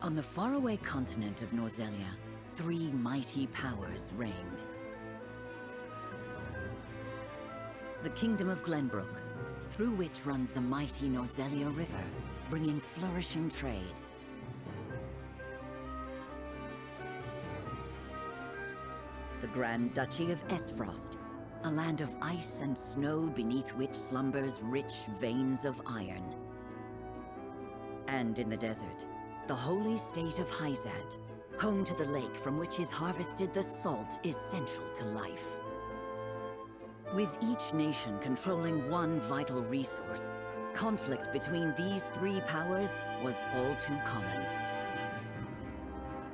On the faraway continent of Norzelia, three mighty powers reigned. The Kingdom of Glenbrook, through which runs the mighty Norzelia River, bringing flourishing trade. The Grand Duchy of Esfrost, a land of ice and snow beneath which slumbers rich veins of iron. And in the desert, the holy state of Hyzant, home to the lake from which is harvested the salt essential to life. With each nation controlling one vital resource, conflict between these three powers was all too common.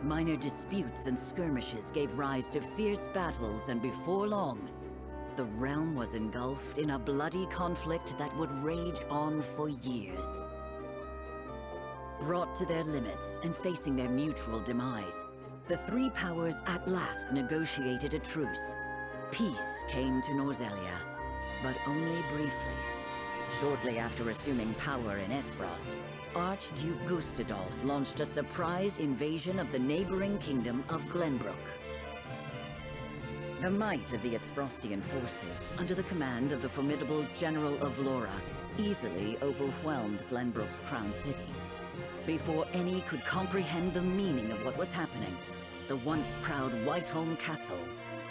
Minor disputes and skirmishes gave rise to fierce battles, and before long, the realm was engulfed in a bloody conflict that would rage on for years. Brought to their limits and facing their mutual demise, the three powers at last negotiated a truce. Peace came to Norzelia, but only briefly. Shortly after assuming power in Esfrost, Archduke Gustadolf launched a surprise invasion of the neighboring kingdom of Glenbrook. The might of the Esfrostian forces, under the command of the formidable General of Lora, easily overwhelmed Glenbrook's crown city. Before any could comprehend the meaning of what was happening, the once proud Whiteholm Castle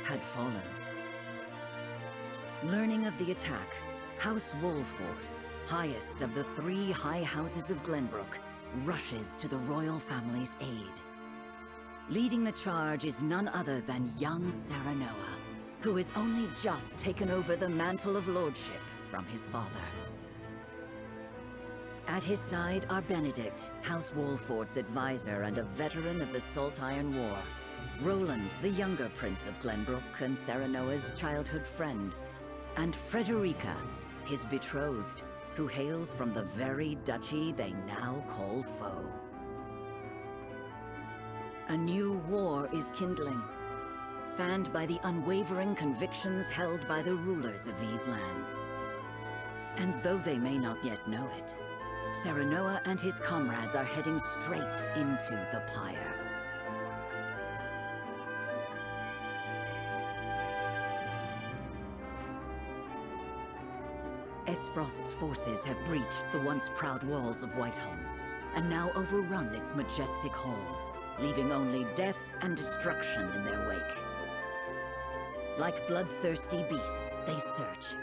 had fallen. Learning of the attack, House Wolfort, highest of the three high houses of Glenbrook, rushes to the royal family's aid. Leading the charge is none other than young Saranoa, who has only just taken over the mantle of lordship from his father. At his side are Benedict, House Wolfort's advisor and a veteran of the Salt Iron War, Roland, the younger prince of Glenbrook and Saranoa's childhood friend, and Frederica, his betrothed, who hails from the very duchy they now call foe. A new war is kindling, fanned by the unwavering convictions held by the rulers of these lands. And though they may not yet know it, Saranoa and his comrades are heading straight into the pyre. Esfrost's forces have breached the once proud walls of Whiteholm, and now overrun its majestic halls, leaving only death and destruction in their wake. Like bloodthirsty beasts, they search,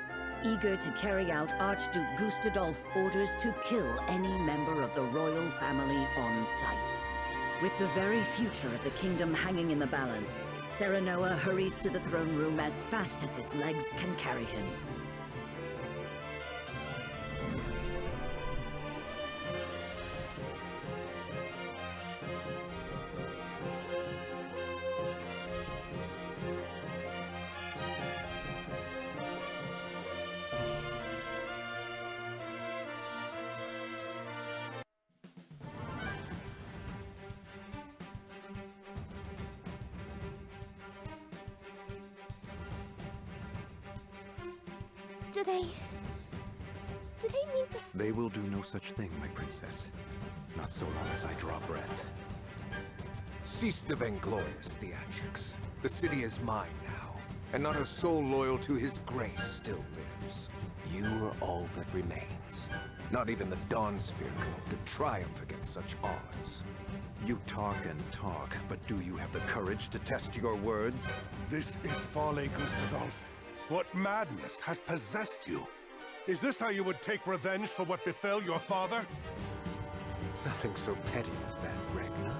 eager to carry out Archduke Gustadolf's orders to kill any member of the royal family on sight. With the very future of the kingdom hanging in the balance, Saranoa hurries to the throne room as fast as his legs can carry him. Do they mean to... They will do no such thing, my princess. Not so long as I draw breath. Cease the vainglorious theatrics. The city is mine now, and not a soul loyal to his grace still lives. You are all that remains. Not even the Dawnspear can hope to triumph against such odds. You talk and talk, but do you have the courage to test your words? This is folly, Gustadolf. What madness has possessed you? Is this how you would take revenge for what befell your father? Nothing so petty as that, Ragnar.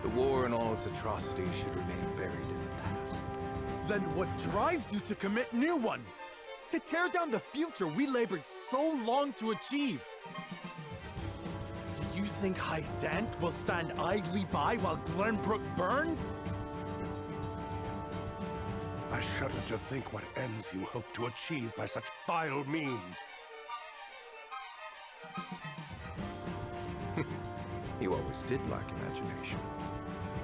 The war and all its atrocities should remain buried in the past. Then what drives you to commit new ones? To tear down the future we labored so long to achieve? Do you think Hyzant will stand idly by while Glenbrook burns? I shudder to think what ends you hope to achieve by such vile means. You always did lack imagination.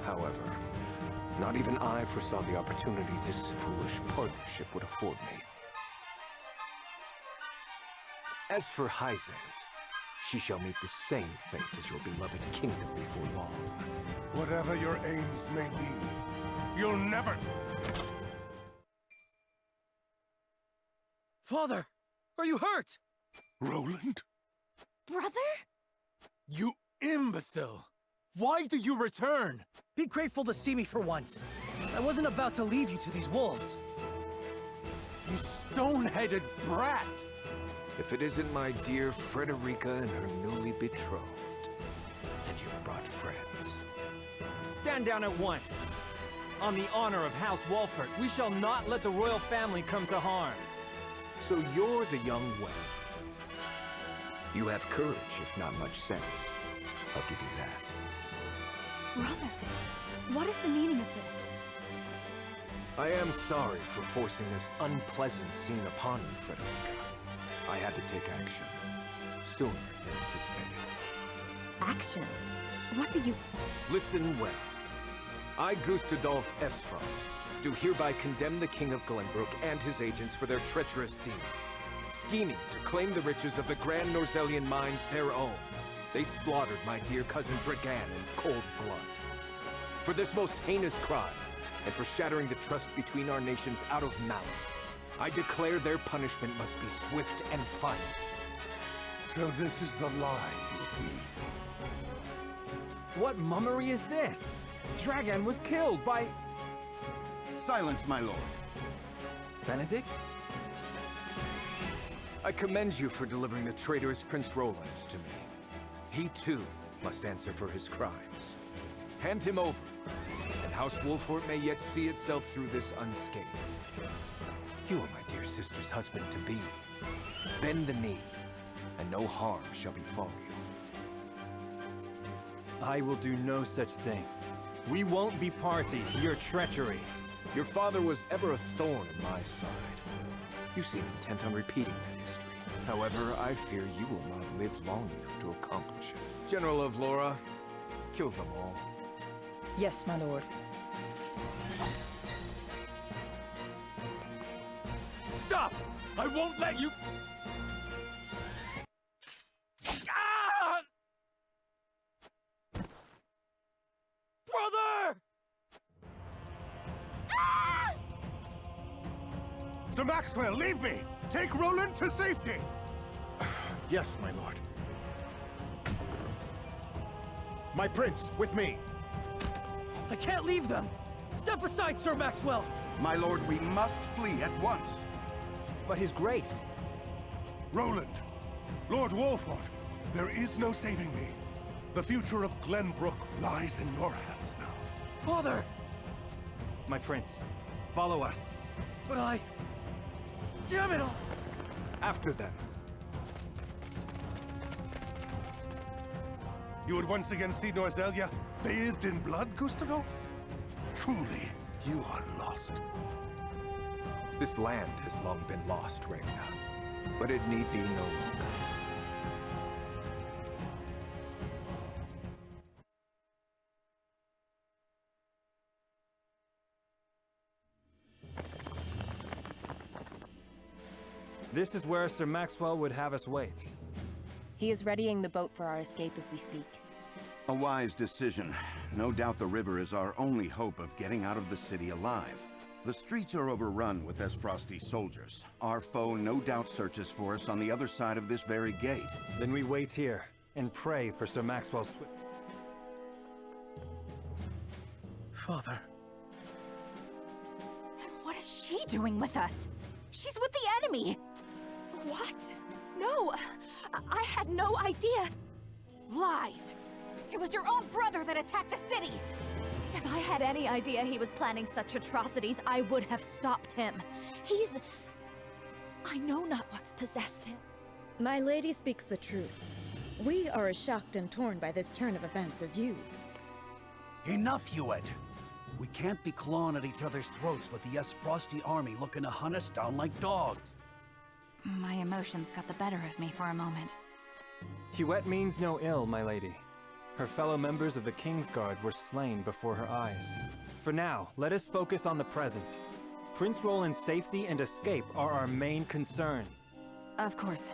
However, not even I foresaw the opportunity this foolish partnership would afford me. As for Hyzant, she shall meet the same fate as your beloved kingdom before long. Whatever your aims may be, you'll never... Father, are you hurt? Roland? Brother? You imbecile! Why do you return? Be grateful to see me for once. I wasn't about to leave you to these wolves. You stone-headed brat! If it isn't my dear Frederica and her newly betrothed, and you've brought friends. Stand down at once. On the honor of House Walford, we shall not let the royal family come to harm. So you're the young whelp. You have courage, if not much sense. I'll give you that. Brother, what is the meaning of this? I am sorry for forcing this unpleasant scene upon you, Frederica. I had to take action. Sooner than anticipated. Action? What do you... Listen well. I, Gustadolf Esfrost, do hereby condemn the King of Glenbrook and his agents for their treacherous deeds, scheming to claim the riches of the Grand Norzellian mines their own. They slaughtered my dear cousin Dragan in cold blood. For this most heinous crime, and for shattering the trust between our nations out of malice, I declare their punishment must be swift and final. So this is the lie you weave. What mummery is this? Dragan was killed by... Silence, my lord. Benedict? I commend you for delivering the traitorous Prince Roland to me. He too must answer for his crimes. Hand him over, and House Wolford may yet see itself through this unscathed. You are my dear sister's husband-to-be. Bend the knee, and no harm shall befall you. I will do no such thing. We won't be party to your treachery. Your father was ever a thorn in my side. You seem intent on repeating that history. However, I fear you will not live long enough to accomplish it. General of Laura, kill them all. Yes, my lord. Stop! I won't let you... Ah! Brother! Ah! Sir Maxwell, leave me! Take Roland to safety! Yes, my lord. My prince, with me. I can't leave them! Step aside, Sir Maxwell! My lord, we must flee at once. But his grace... Roland! Lord Wolford! There is no saving me. The future of Glenbrook lies in your hands now. Father! My prince, follow us. But I... Damn it all! After them. You would once again see Norzellia bathed in blood, Gustadolf? Truly, you are lost. This land has long been lost, Ragnar, but it need be no longer. This is where Sir Maxwell would have us wait. He is readying the boat for our escape as we speak. A wise decision. No doubt the river is our only hope of getting out of the city alive. The streets are overrun with Esfrosti soldiers. Our foe no doubt searches for us on the other side of this very gate. Then we wait here and pray for Sir Maxwell's... Father. What is she doing with us? She's with the enemy! What? No! I had no idea! Lies! It was your own brother that attacked the city! If I had any idea he was planning such atrocities, I would have stopped him. He's... I know not what's possessed him. My lady speaks the truth. We are as shocked and torn by this turn of events as you. Enough, Hewitt! We can't be clawing at each other's throats with the Esfrosti army looking to hunt us down like dogs. My emotions got the better of me for a moment. Hewitt means no ill, my lady. Her fellow members of the Kingsguard were slain before her eyes. For now, let us focus on the present. Prince Roland's safety and escape are our main concerns. Of course.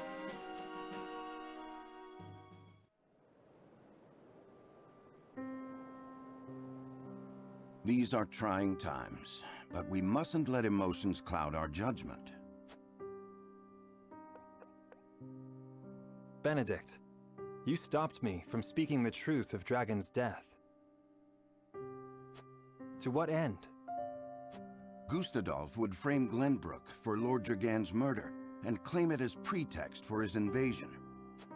These are trying times, but we mustn't let emotions cloud our judgment. Benedict, you stopped me from speaking the truth of Dragon's death. To what end? Gustadolf would frame Glenbrook for Lord Dragan's murder and claim it as pretext for his invasion.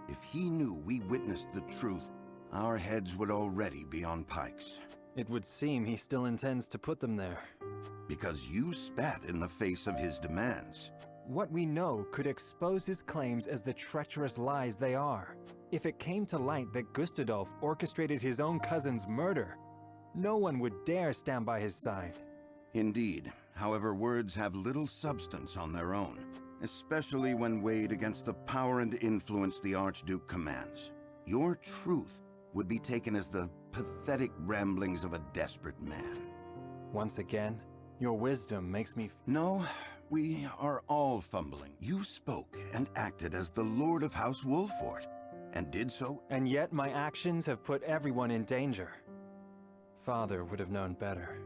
If he knew we witnessed the truth, our heads would already be on pikes. It would seem he still intends to put them there. Because you spat in the face of his demands. What we know could expose his claims as the treacherous lies they are. If it came to light that Gustadolf orchestrated his own cousin's murder, no one would dare stand by his side. Indeed. However, words have little substance on their own, especially when weighed against the power and influence the Archduke commands. Your truth would be taken as the pathetic ramblings of a desperate man. Once again, your wisdom makes me... No, we are all fumbling. You spoke and acted as the Lord of House Wolfort, and did so... And yet my actions have put everyone in danger. Father would have known better.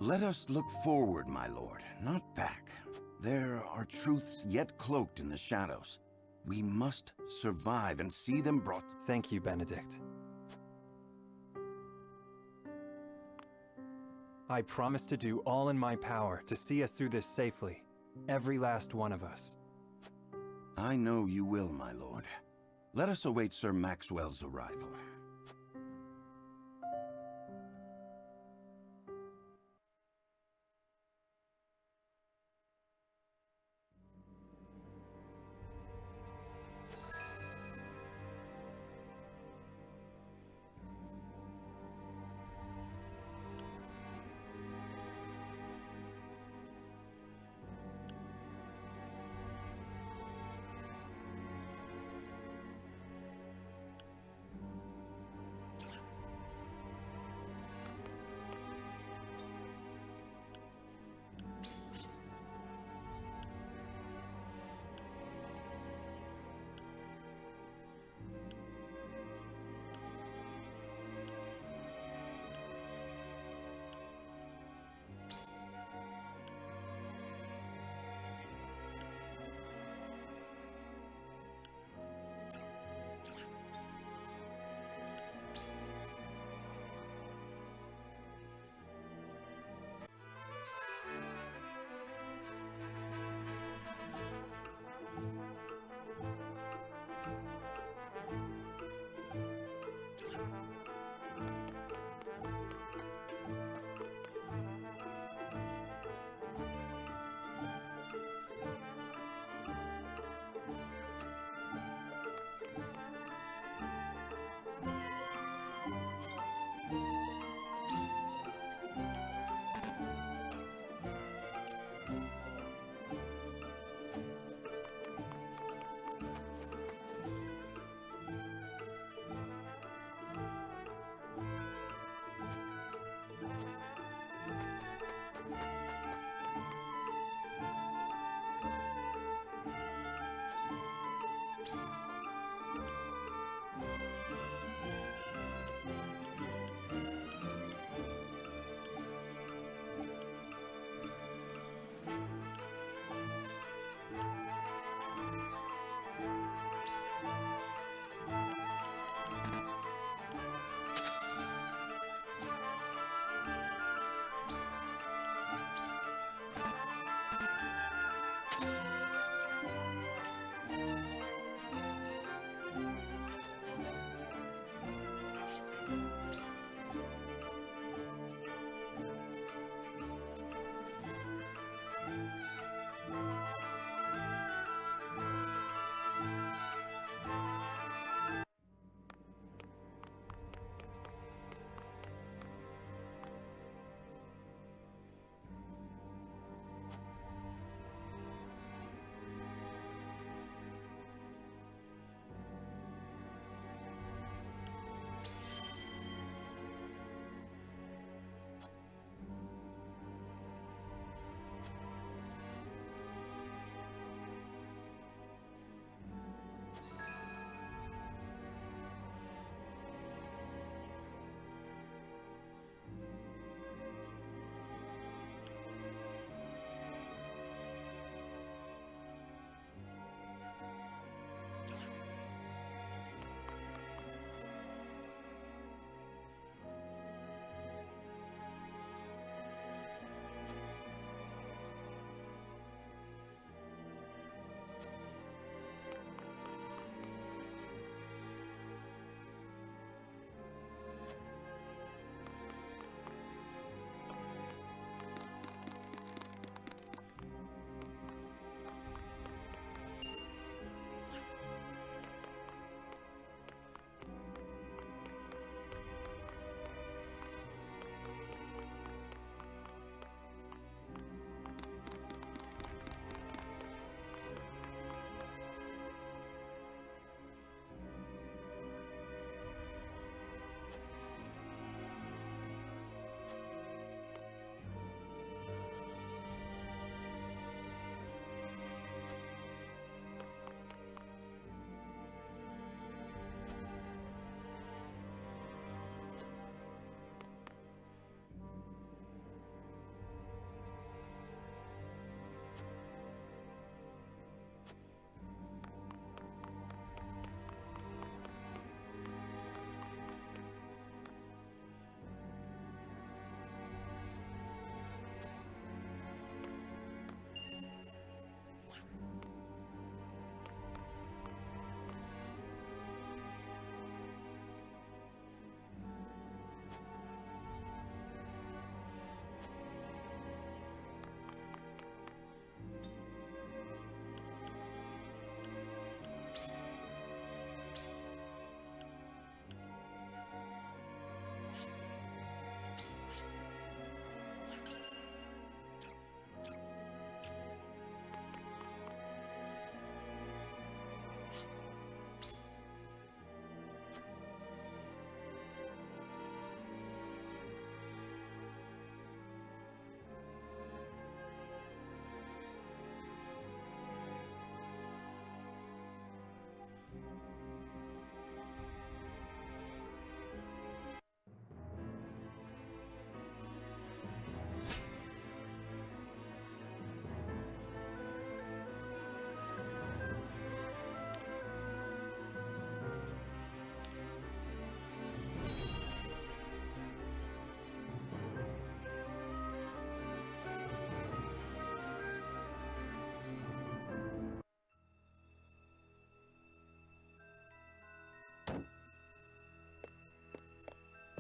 Let us look forward, my lord, not back. There are truths yet cloaked in the shadows. We must survive and see them brought... Thank you, Benedict. I promise to do all in my power to see us through this safely. Every last one of us. I know you will, my lord. Let us await Sir Maxwell's arrival.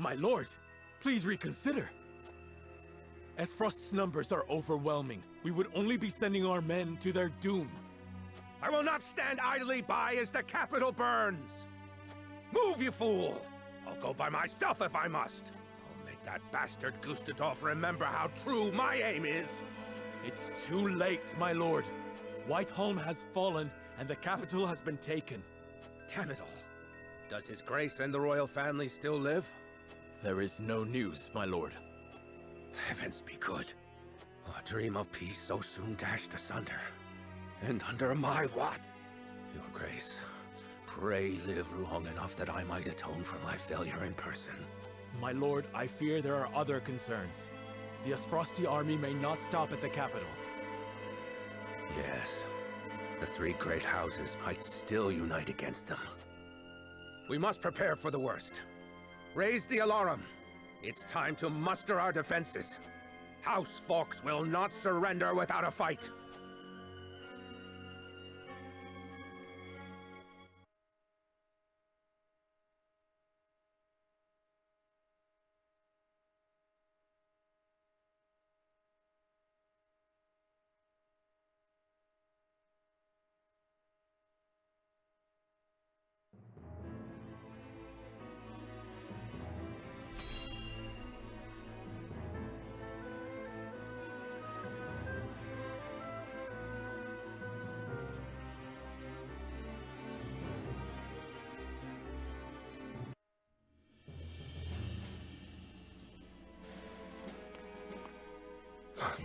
My lord, please reconsider. Esfrost's numbers are overwhelming. We would only be sending our men to their doom. I will not stand idly by as the capital burns! Move, you fool! I'll go by myself if I must. I'll make that bastard Gustadolf remember how true my aim is! It's too late, my lord. Whiteholm has fallen, and the capital has been taken. Damn it all. Does His Grace and the royal family still live? There is no news, my lord. Heavens be good. A dream of peace so soon dashed asunder. And under my what? Your Grace, pray live long enough that I might atone for my failure in person. My lord, I fear there are other concerns. The Esfrosti army may not stop at the capital. Yes. The three great houses might still unite against them. We must prepare for the worst. Raise the alarum. It's time to muster our defenses. House Fawkes will not surrender without a fight.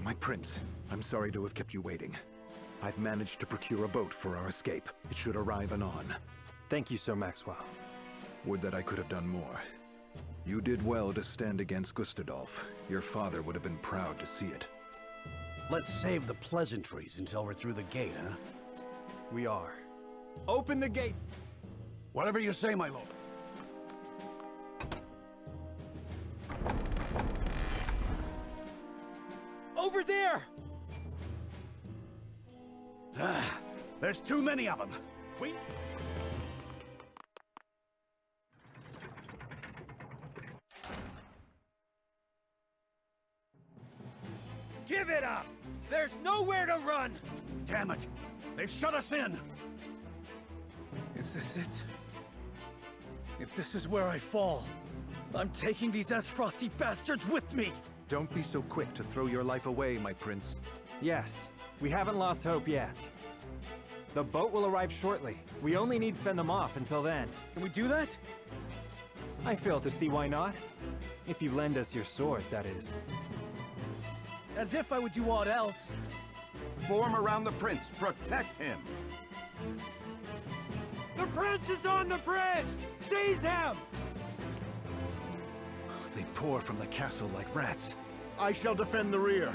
My prince, I'm sorry to have kept you waiting. I've managed to procure a boat for our escape. It should arrive anon. Thank you, Sir Maxwell. Would that I could have done more. You did well to stand against Gustadolf. Your father would have been proud to see it. Let's save the pleasantries until we're through the gate, huh? We are. Open the gate! Whatever you say, my lord. Over there! There's too many of them. Give it up! There's nowhere to run! Damn it! They've shut us in! Is this it? If this is where I fall, I'm taking these Esfrosty bastards with me! Don't be so quick to throw your life away, my prince. Yes, we haven't lost hope yet. The boat will arrive shortly. We only need to fend them off until then. Can we do that? I fail to see why not. If you lend us your sword, that is. As if I would do aught else. Form around the prince. Protect him. The prince is on the bridge! Seize him! They pour from the castle like rats. I shall defend the rear.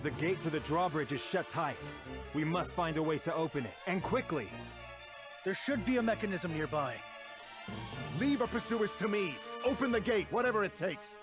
The gate to the drawbridge is shut tight. We must find a way to open it, and quickly. There should be a mechanism nearby. Leave our pursuers to me! Open the gate, whatever it takes!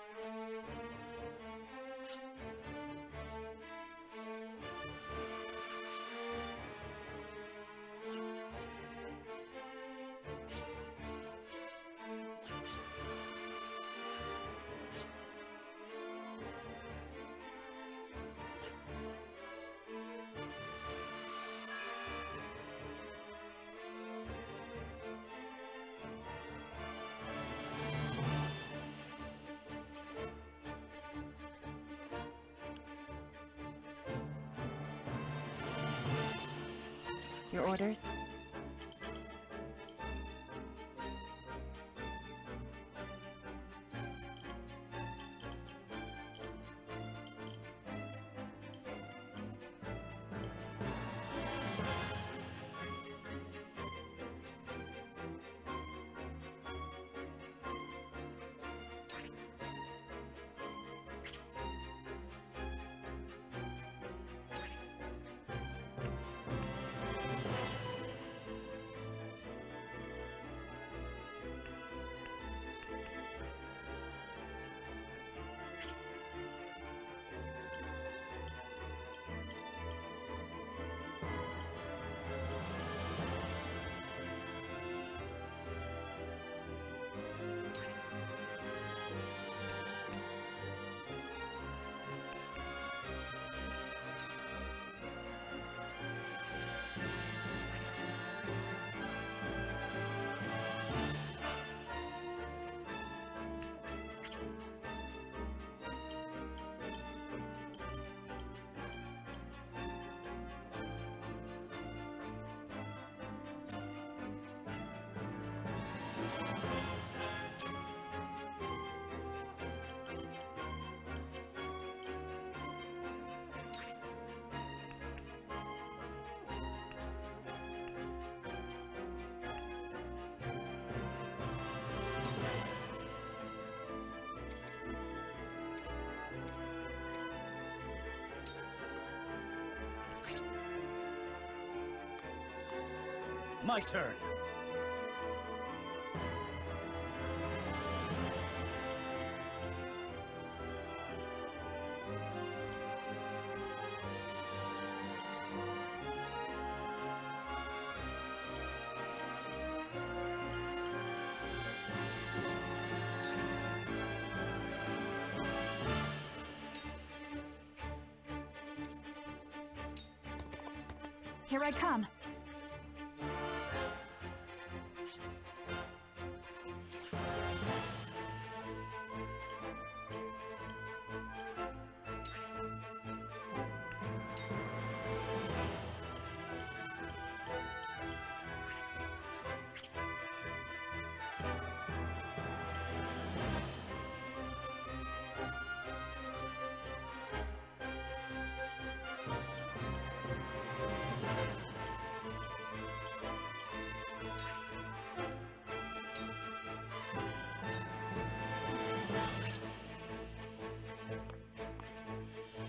Your orders? My turn. Here I come.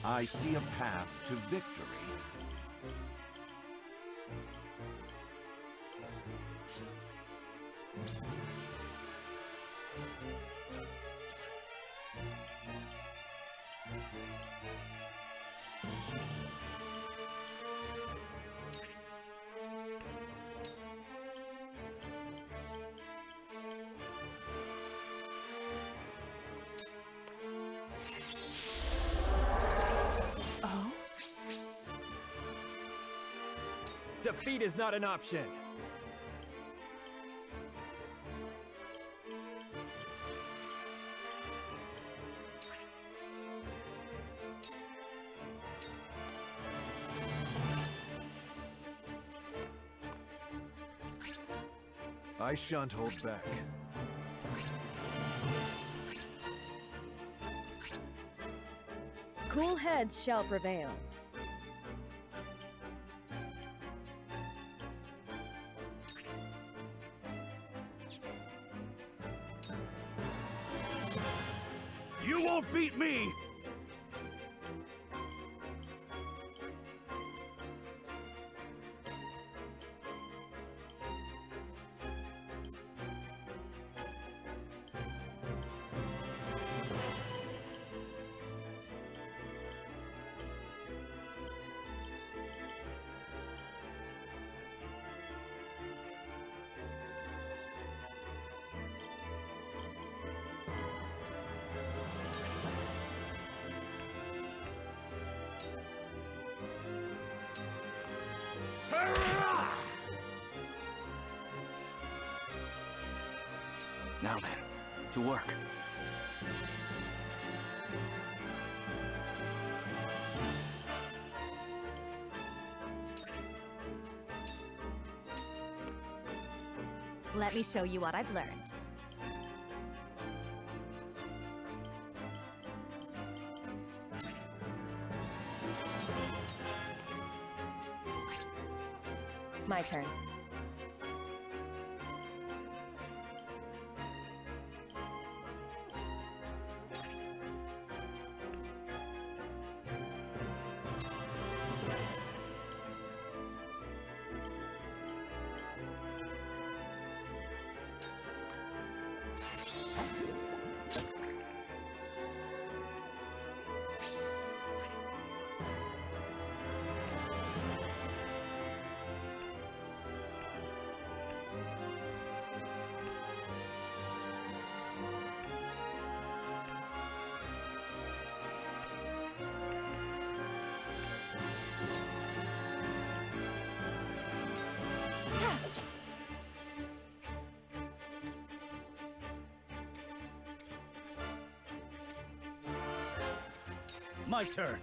I see a path to victory. Defeat is not an option. I shan't hold back. Cool heads shall prevail. You won't beat me! Now then, to work. Let me show you what I've learned. My turn. My turn.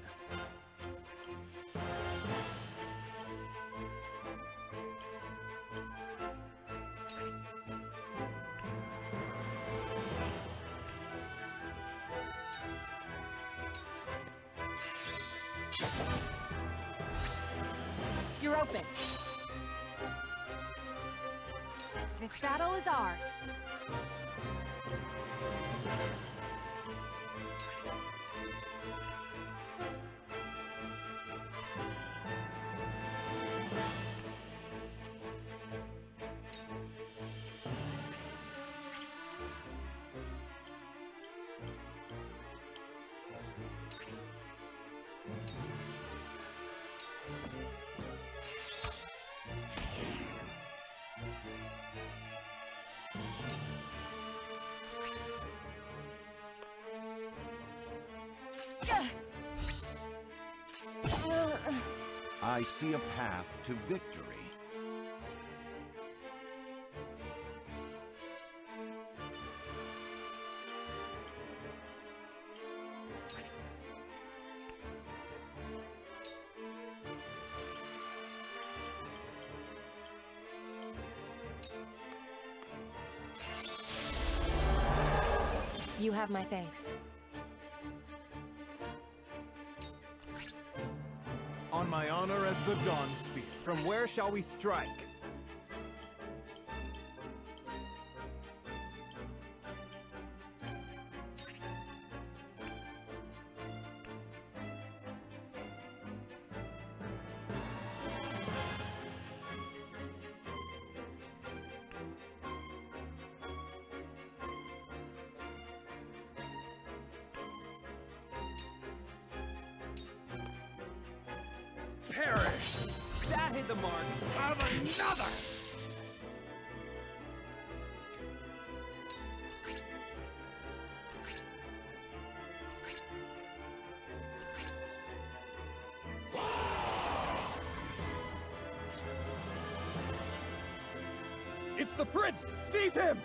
You're open. This battle is ours. I see a path to victory. You have my thanks. On my honor as the Dawn Spear. From where shall we strike? Perish! That hit the mark of another! It's the prince! Seize him!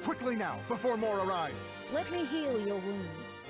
Quickly now, before more arrive! Let me heal your wounds.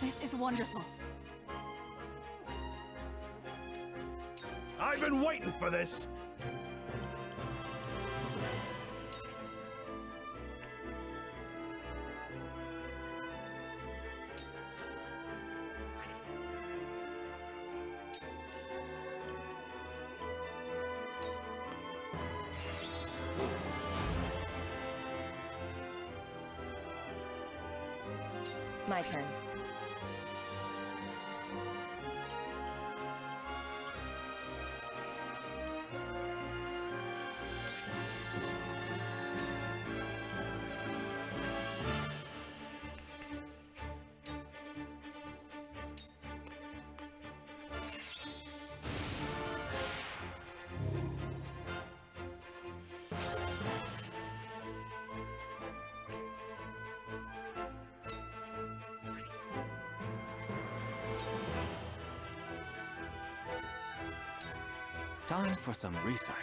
This is wonderful. I've been waiting for this! My turn. Time for some research.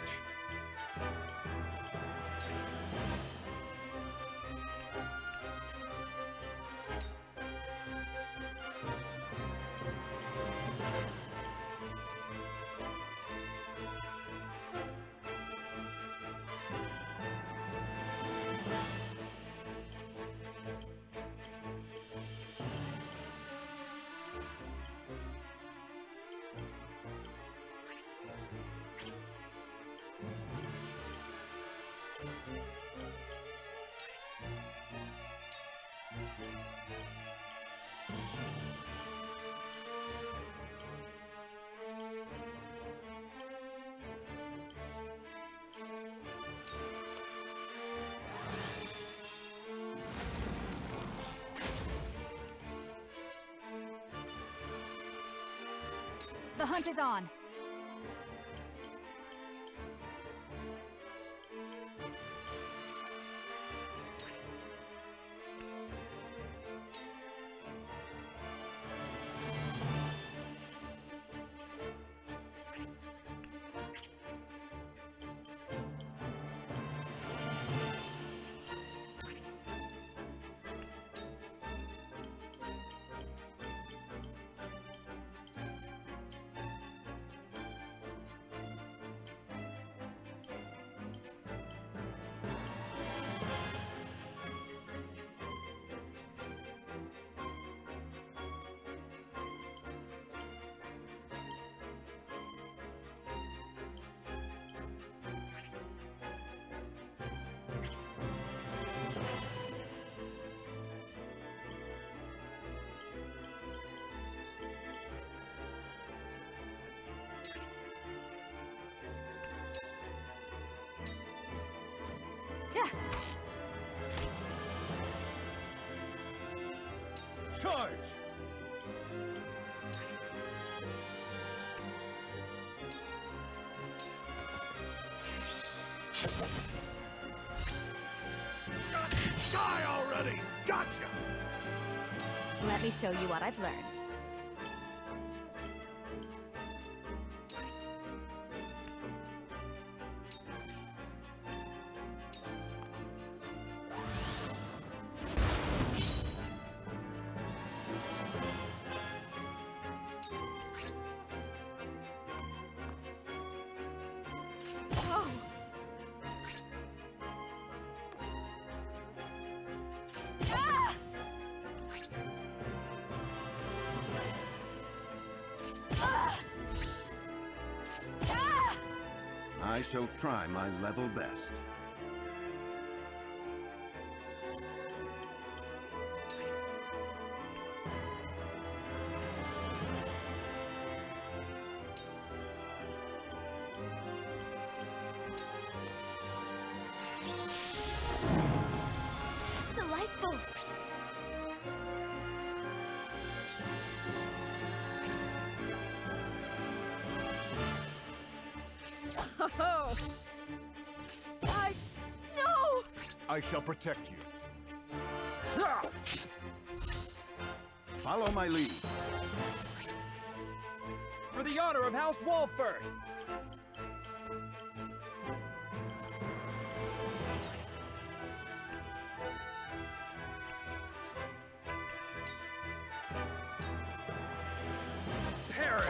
The hunt is on. Yeah. Charge! Die already! Gotcha! Let me show you what I've learned. Oh! Ah! Ah! Ah! I shall try my level best. Delightful! Oh! No! I shall protect you. Follow my lead. For the honor of House Walford! Perish!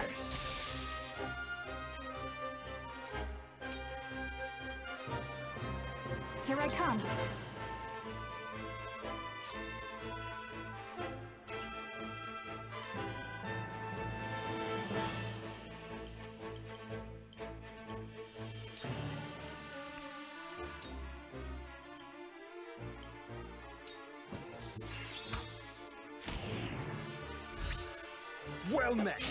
Here I come. Well met!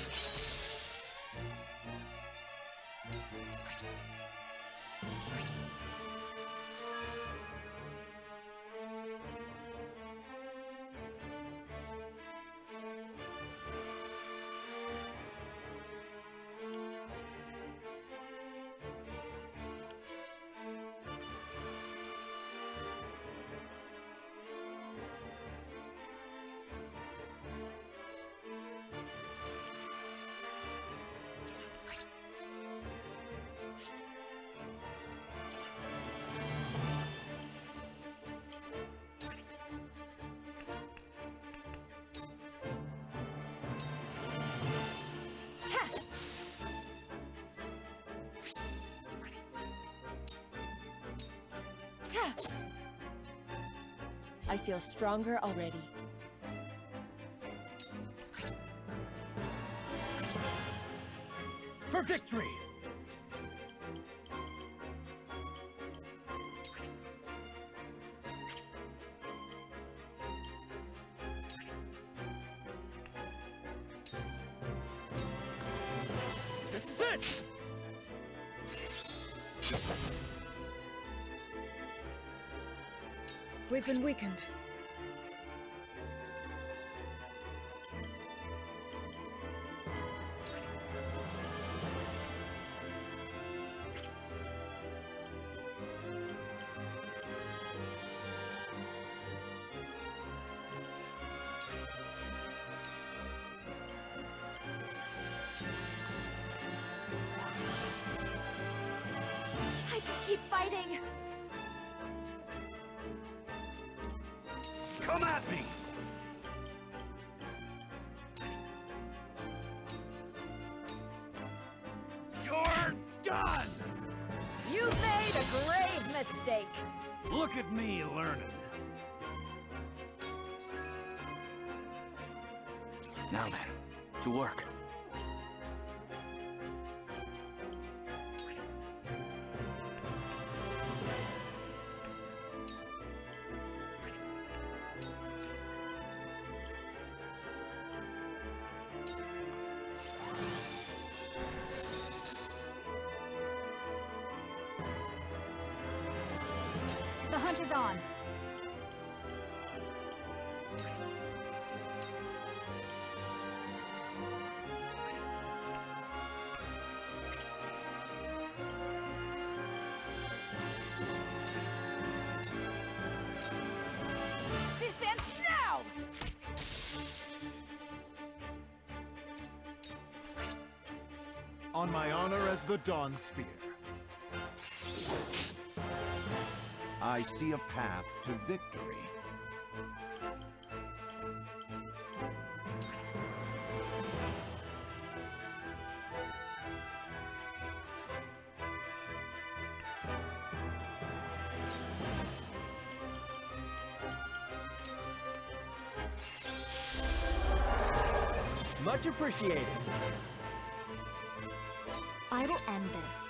I feel stronger already. For victory! This is it! We've been weakened. I can keep fighting! Come at me! You're done! You made a grave mistake! Look at me learning. Now then, to work. The hunt is on! This ends now! On my honor as the Dawn Spear. I see a path to victory. Much appreciated. I will end this.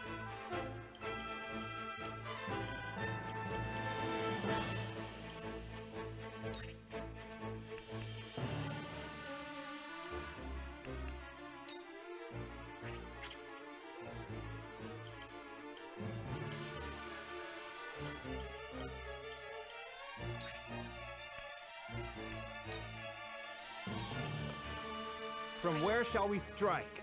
From where shall we strike?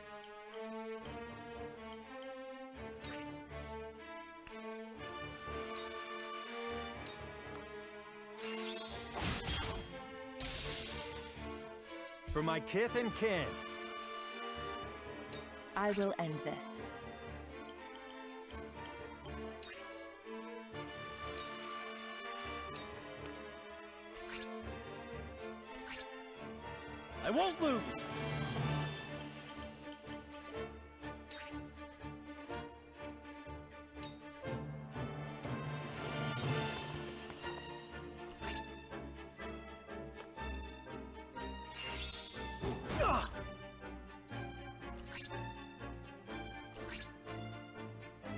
For my kith and kin. I will end this. I won't lose!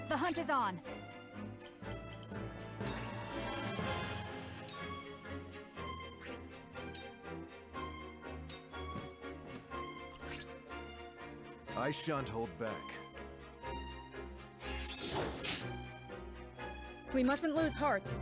The hunt is on! I shan't hold back. We mustn't lose heart.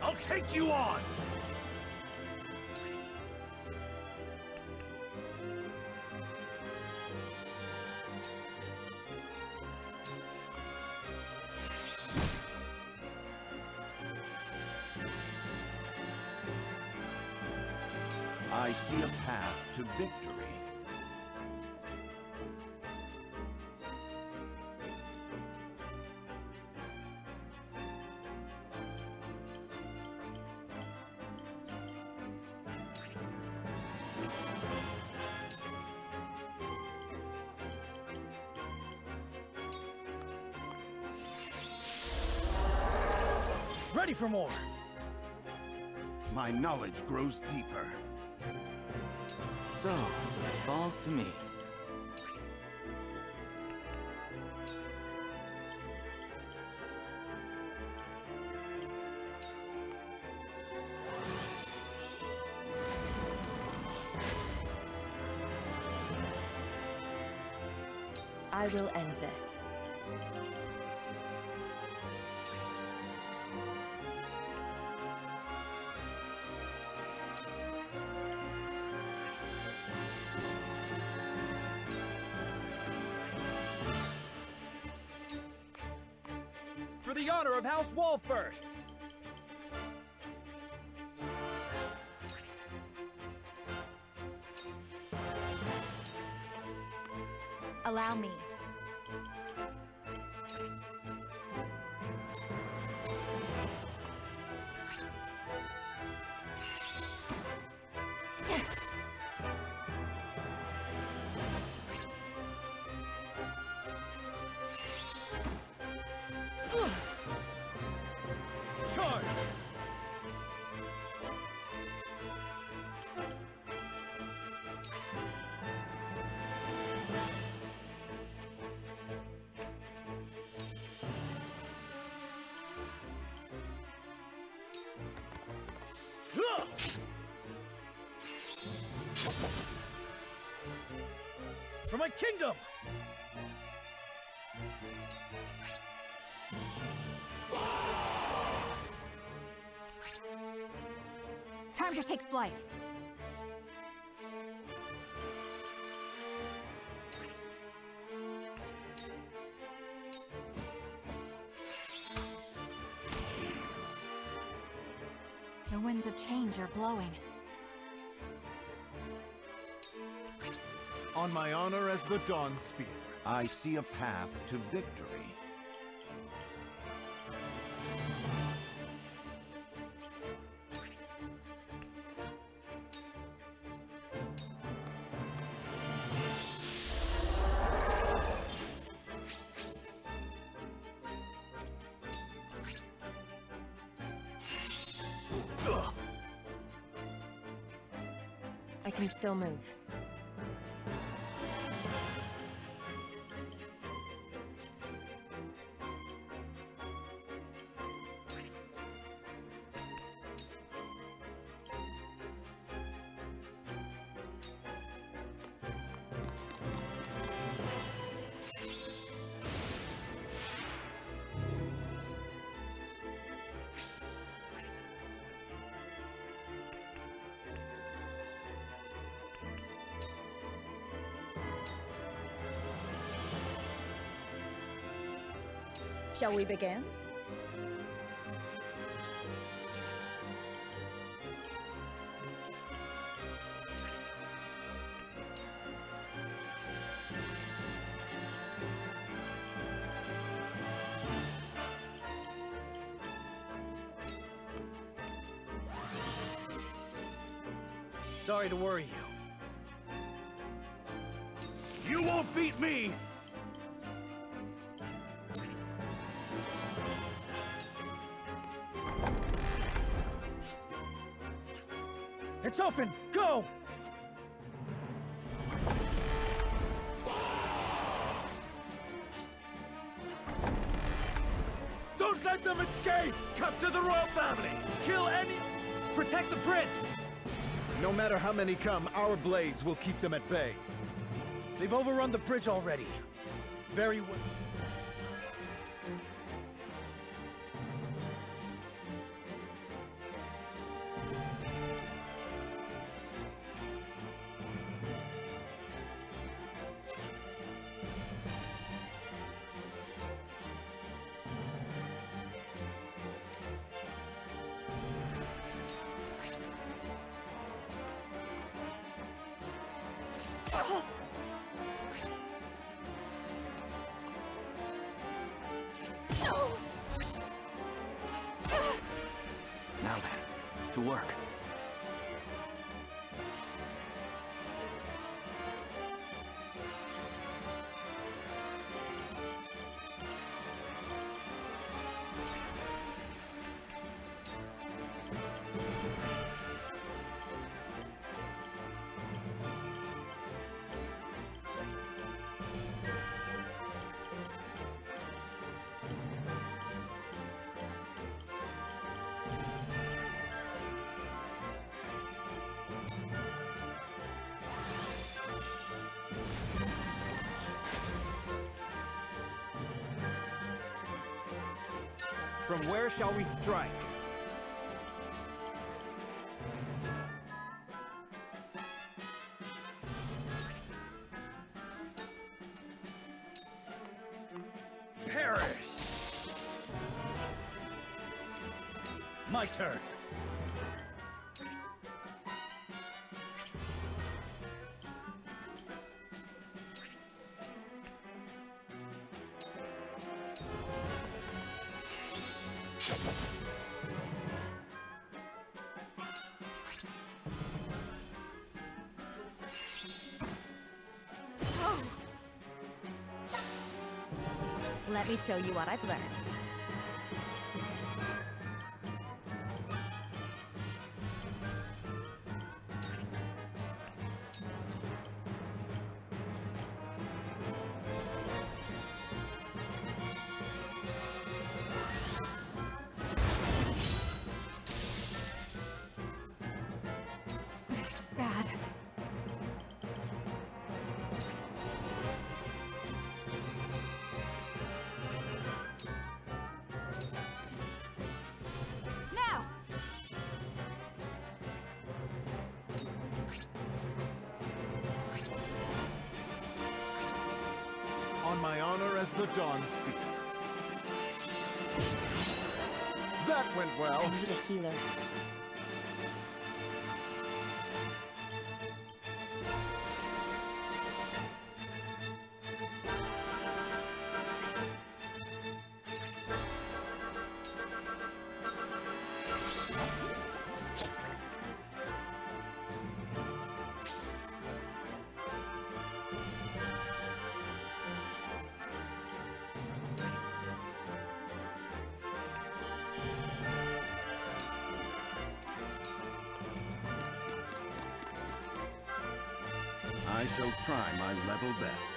I'll take you on! I see a path to victory. ready for more. My knowledge grows deeper. So, it falls to me. I will end this. For the honor of House Walford! Allow me. Charge! For my kingdom! Time to take flight. The winds of change are blowing. On my honor as the Dawn Spear. I see a path to victory. I can still move. Shall we begin? Sorry to worry you. You won't beat me! It's open! Go! Don't let them escape! Capture the royal family! Kill any... Protect the prince! No matter how many come, our blades will keep them at bay. They've overrun the bridge already. Very well. Now then, to work. From where shall we strike? Perish! My turn. Let me show you what I've learned. This is bad. Now! On my honor as the Dawn Speaker. That went well. I need a healer. I shall try my level best.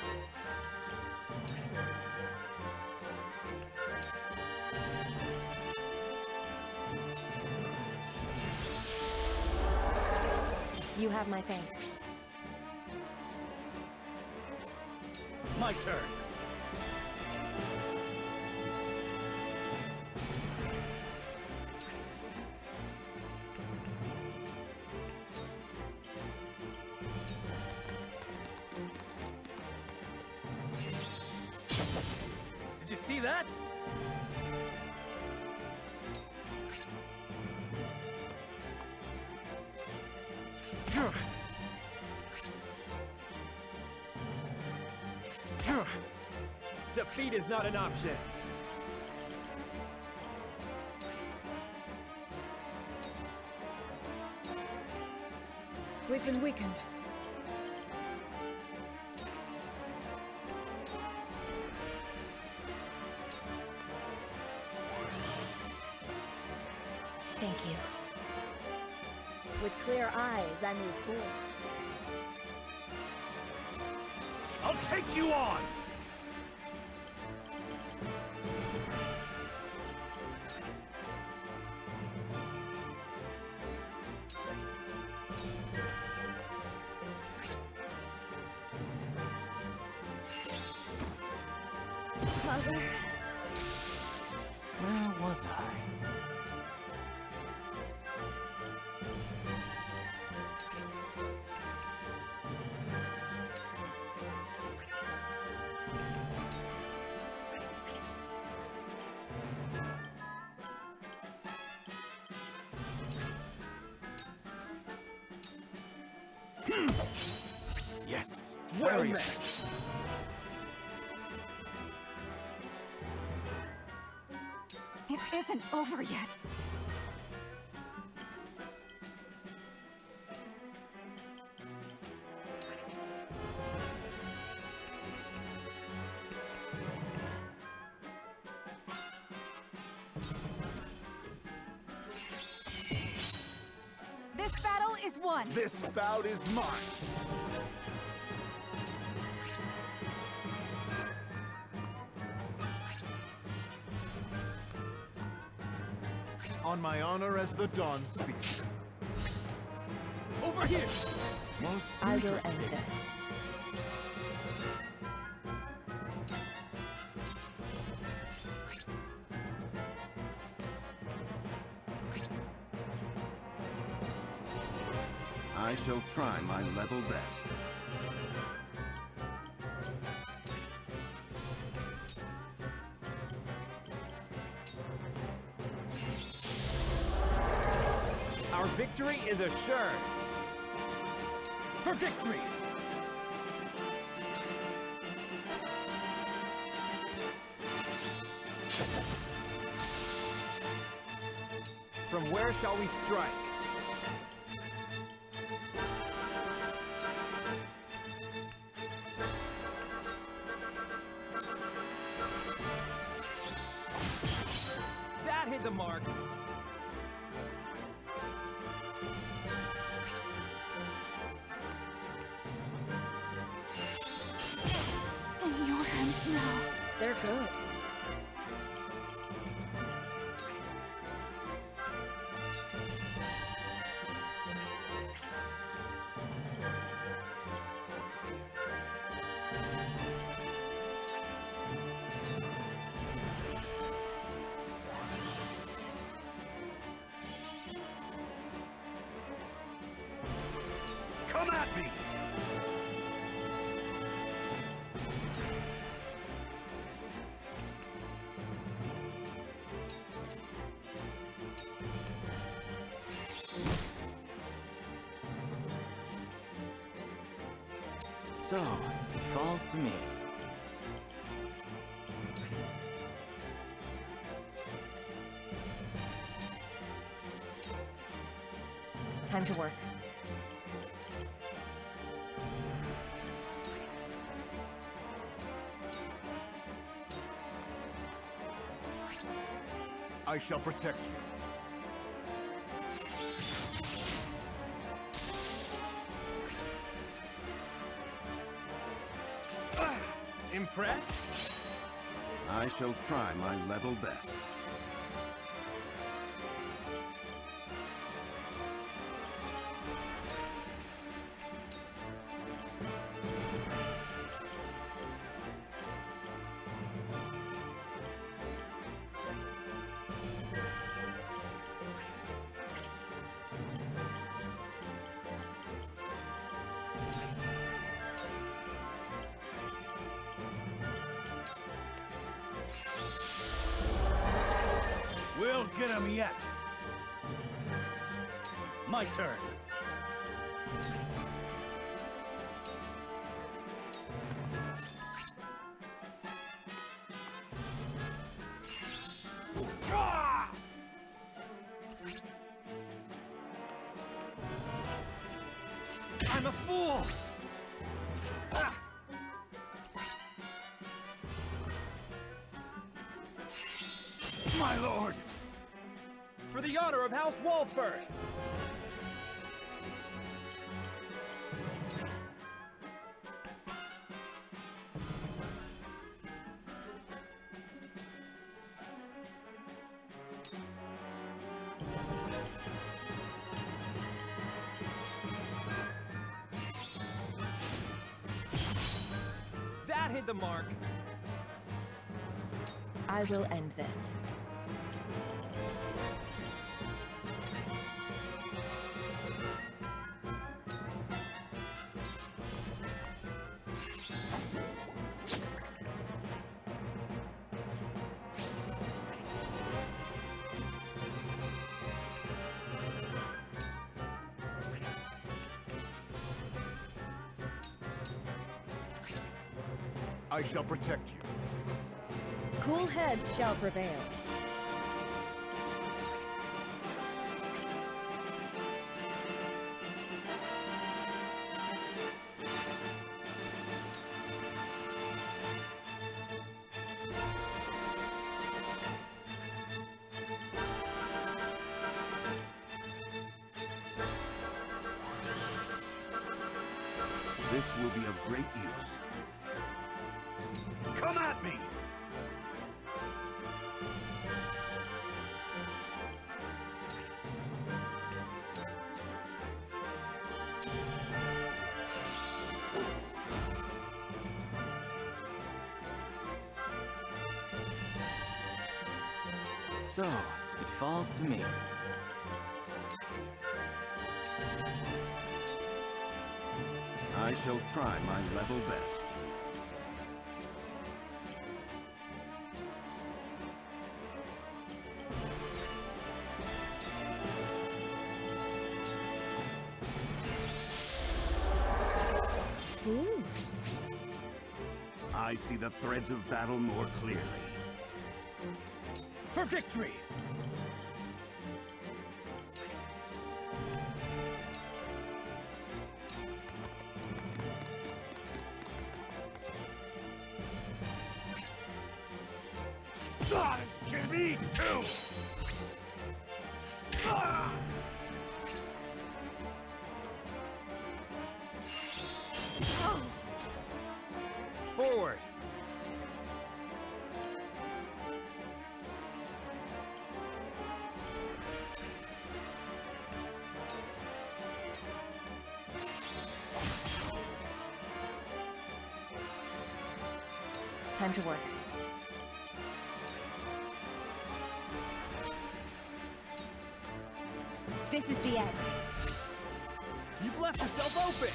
You have my thanks. My turn. Did you see that? Defeat is not an option. We've been weakened. Thank you. With clear eyes, I move forward. I'll take you on! Mother. Where was I? Yes. Well Very met. nice. It isn't over yet. This battle is won. This bout is mine. On my honor as the Dawn Speaker. Over here! Most I will end interesting. this. I shall try my level best. Our victory is assured. For victory! From where shall we strike? That hit the mark. In your hands now. They're good. Come at me! So, it falls to me. Time to work. I shall protect you. Impressed? I shall try my level best. We'll get him yet. My turn. Ah! I'm a fool! Ah! My lord! For the honor of House Walford! That hit the mark! I will end this. I shall protect you. Cool heads shall prevail. This will be of great use. Come at me! So, it falls to me. I shall try my level best. Ooh. I see the threads of battle more clearly. For victory! This can eat too! Ah! Forward! Time to work. This is the end. You've left yourself open!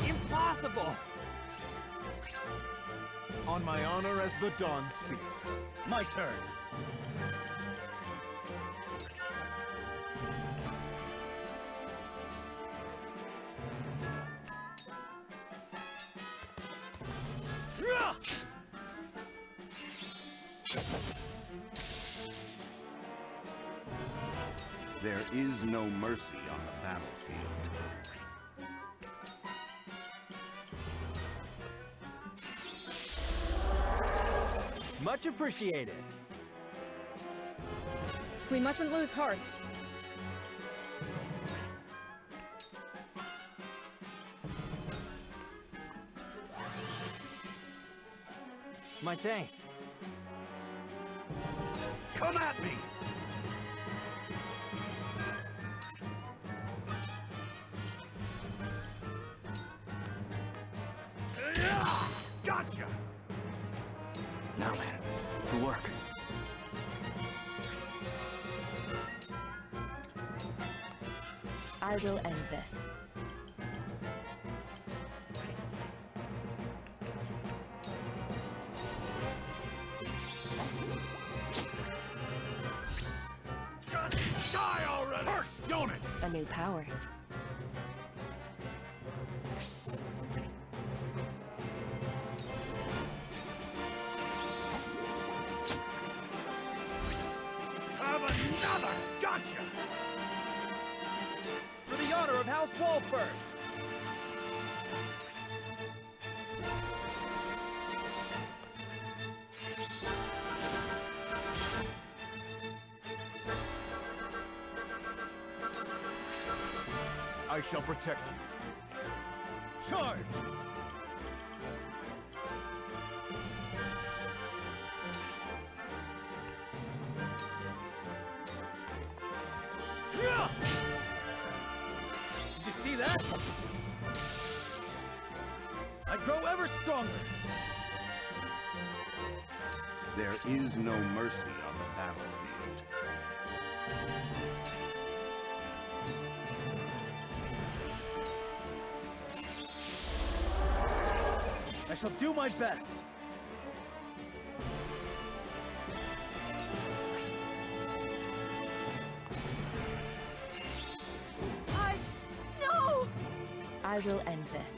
Impossible! On my honor as the Dawn Spear. My turn. There is no mercy on the battlefield. Much appreciated. We mustn't lose heart. My thanks. Come at me! Gotcha! Now then, to work. I will end this. Just die already! Hurts, don't it? A new power. Have another! Gotcha! For the honor of House Walford! I shall protect you. Charge! Did you see that? I grow ever stronger! There is no mercy on the battlefield. I shall do my best! No! I will end this.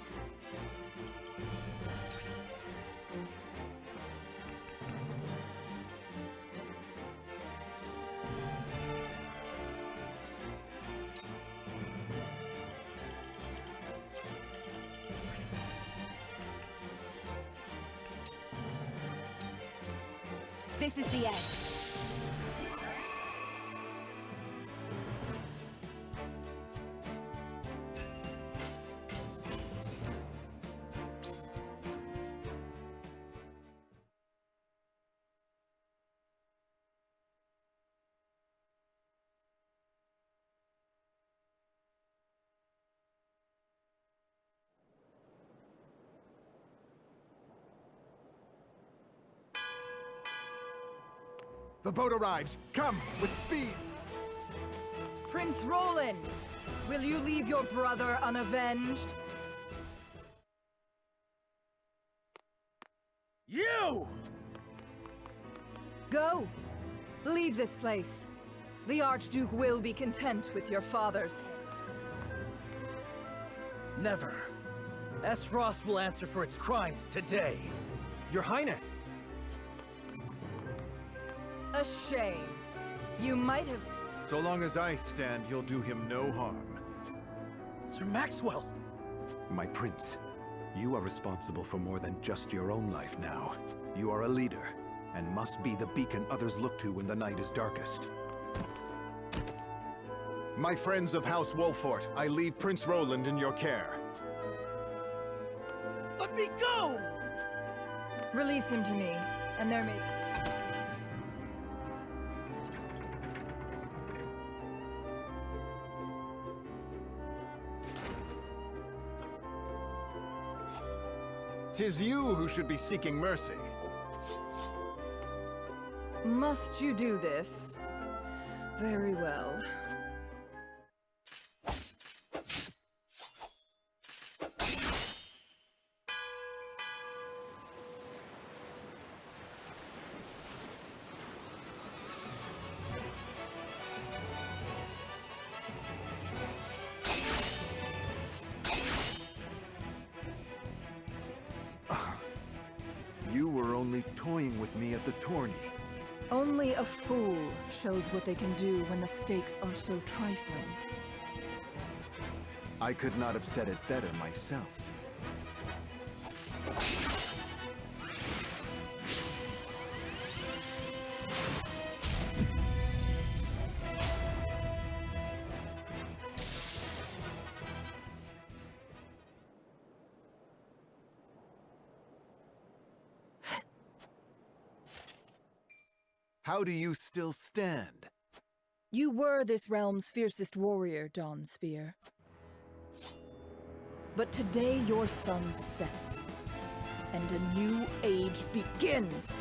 This is the end. The boat arrives! Come, with speed! Prince Roland! Will you leave your brother unavenged? You! Go! Leave this place. The Archduke will be content with your father's head. Never. Esfrost will answer for its crimes today. Your Highness! A shame. You might have... So long as I stand, you'll do him no harm. Sir Maxwell! My prince, you are responsible for more than just your own life now. You are a leader, and must be the beacon others look to when the night is darkest. My friends of House Wolfort, I leave Prince Roland in your care. Let me go! Release him to me, and there may... Tis you who should be seeking mercy. Must you do this? Very well. You were only toying with me at the tourney. Only a fool shows what they can do when the stakes are so trifling. I could not have said it better myself. How do you still stand? You were this realm's fiercest warrior, Dawn Spear. But today your sun sets, and a new age begins!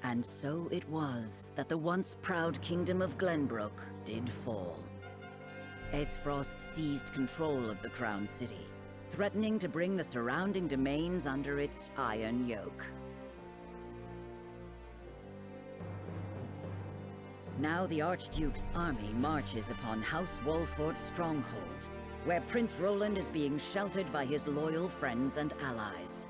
And so it was that the once proud kingdom of Glenbrook did fall. Esfrost seized control of the Crown City, threatening to bring the surrounding domains under its iron yoke. Now the Archduke's army marches upon House Wolfort's stronghold, where Prince Roland is being sheltered by his loyal friends and allies.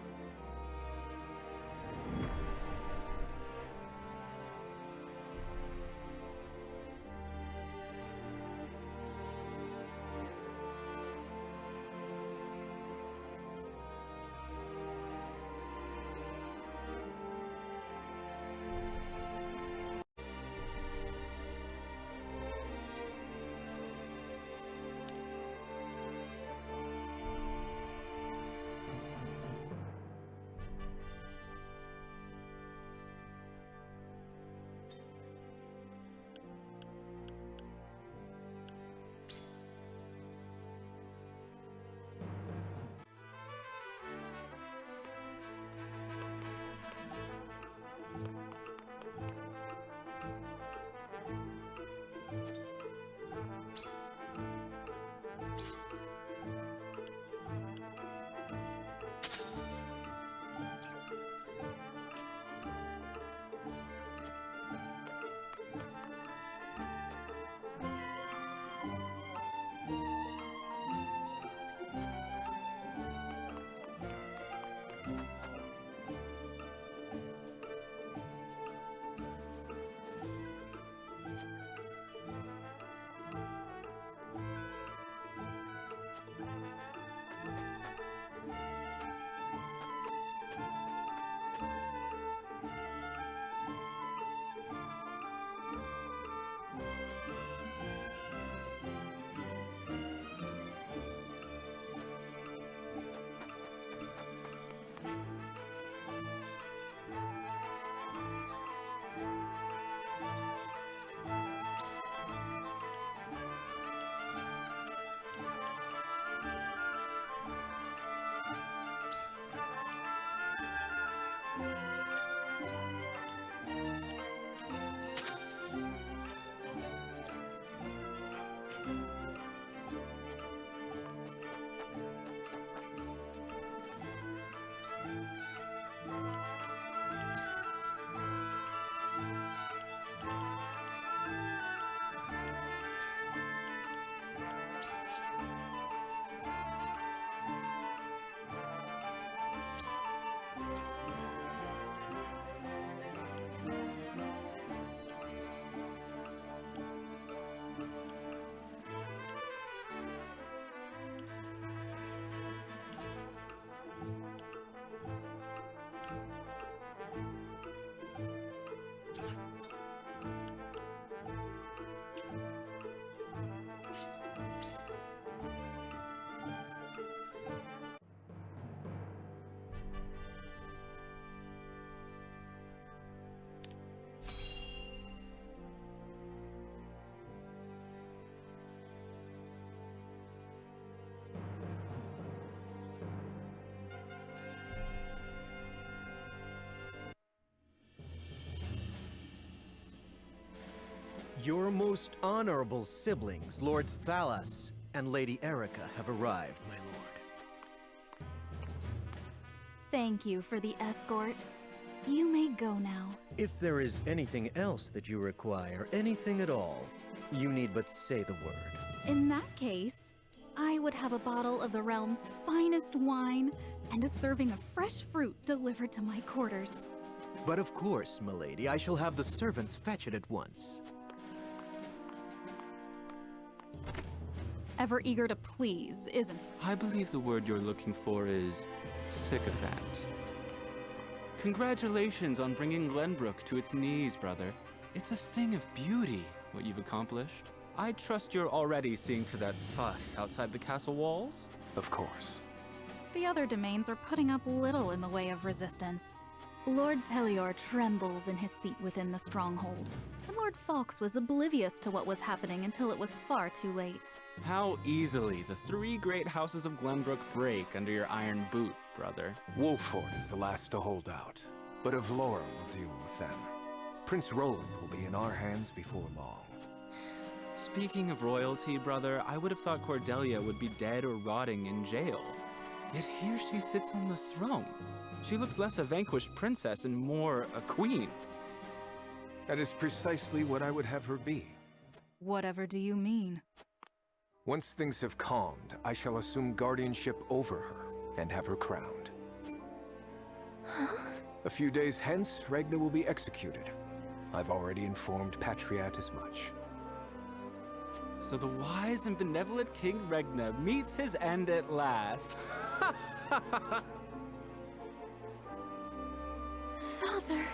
Your most honorable siblings, Lord Thalas and Lady Erica, have arrived, my lord. Thank you for the escort. You may go now. If there is anything else that you require, anything at all, you need but say the word. In that case, I would have a bottle of the realm's finest wine and a serving of fresh fruit delivered to my quarters. But of course, milady, I shall have the servants fetch it at once. Ever eager to please, isn't he? I believe the word you're looking for is sycophant. Congratulations on bringing Glenbrook to its knees, brother. It's a thing of beauty, what you've accomplished. I trust you're already seeing to that fuss outside the castle walls? Of course. The other domains are putting up little in the way of resistance. Lord Telior trembles in his seat within the stronghold, and Lord Fawkes was oblivious to what was happening until it was far too late. How easily the three great houses of Glenbrook break under your iron boot, brother. Wolford is the last to hold out, but Avlora will deal with them. Prince Roland will be in our hands before long. Speaking of royalty, brother, I would have thought Cordelia would be dead or rotting in jail. Yet here she sits on the throne. She looks less a vanquished princess and more a queen. That is precisely what I would have her be. Whatever do you mean? Once things have calmed, I shall assume guardianship over her and have her crowned. A few days hence, Regna will be executed. I've already informed Patriat as much. So the wise and benevolent King Regna meets his end at last. Father!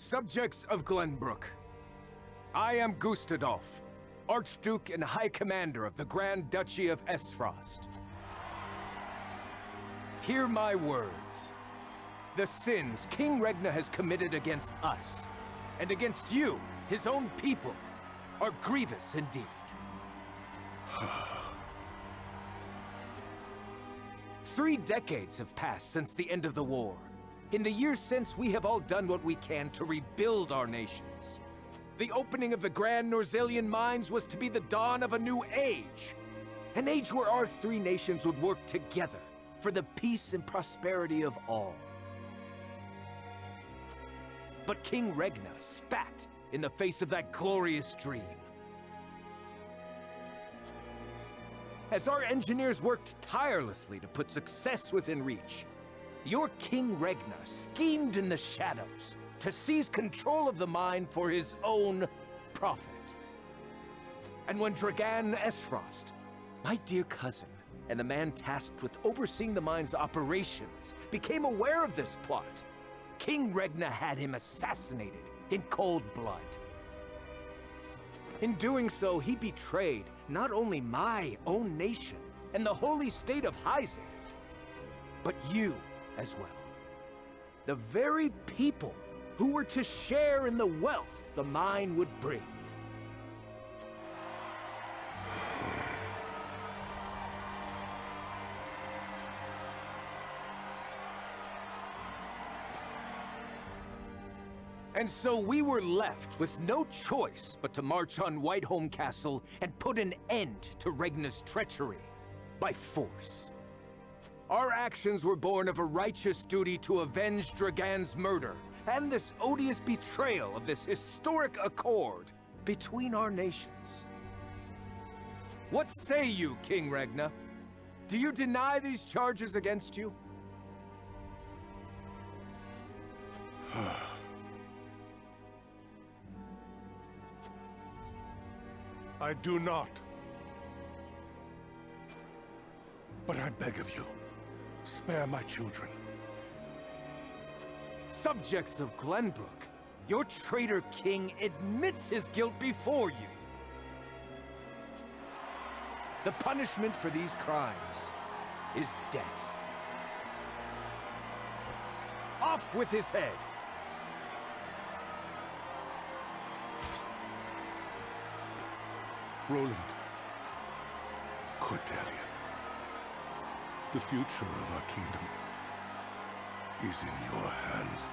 Subjects of Glenbrook, I am Gustadolf, Archduke and High Commander of the Grand Duchy of Esfrost. Hear my words. The sins King Regna has committed against us, and against you, his own people, are grievous indeed. 3 decades have passed since the end of the war. In the years since, we have all done what we can to rebuild our nations. The opening of the Grand Norzelian mines was to be the dawn of a new age. An age where our 3 nations would work together for the peace and prosperity of all. But King Regna spat in the face of that glorious dream. As our engineers worked tirelessly to put success within reach, your King Regna schemed in the shadows to seize control of the mine for his own profit. And when Dragan Esfrost, my dear cousin, and the man tasked with overseeing the mine's operations, became aware of this plot, King Regna had him assassinated in cold blood. In doing so, he betrayed not only my own nation and the holy state of Hyzant, but you as well. The very people who were to share in the wealth the mine would bring. And so we were left with no choice but to march on Whiteholm Castle and put an end to Regna's treachery by force. Our actions were born of a righteous duty to avenge Dragan's murder and this odious betrayal of this historic accord between our nations. What say you, King Regna? Do you deny these charges against you? I do not. But I beg of you, spare my children. Subjects of Glenbrook, your traitor king admits his guilt before you. The punishment for these crimes is death. Off with his head! Roland. Cordelia. The future of our kingdom is in your hands.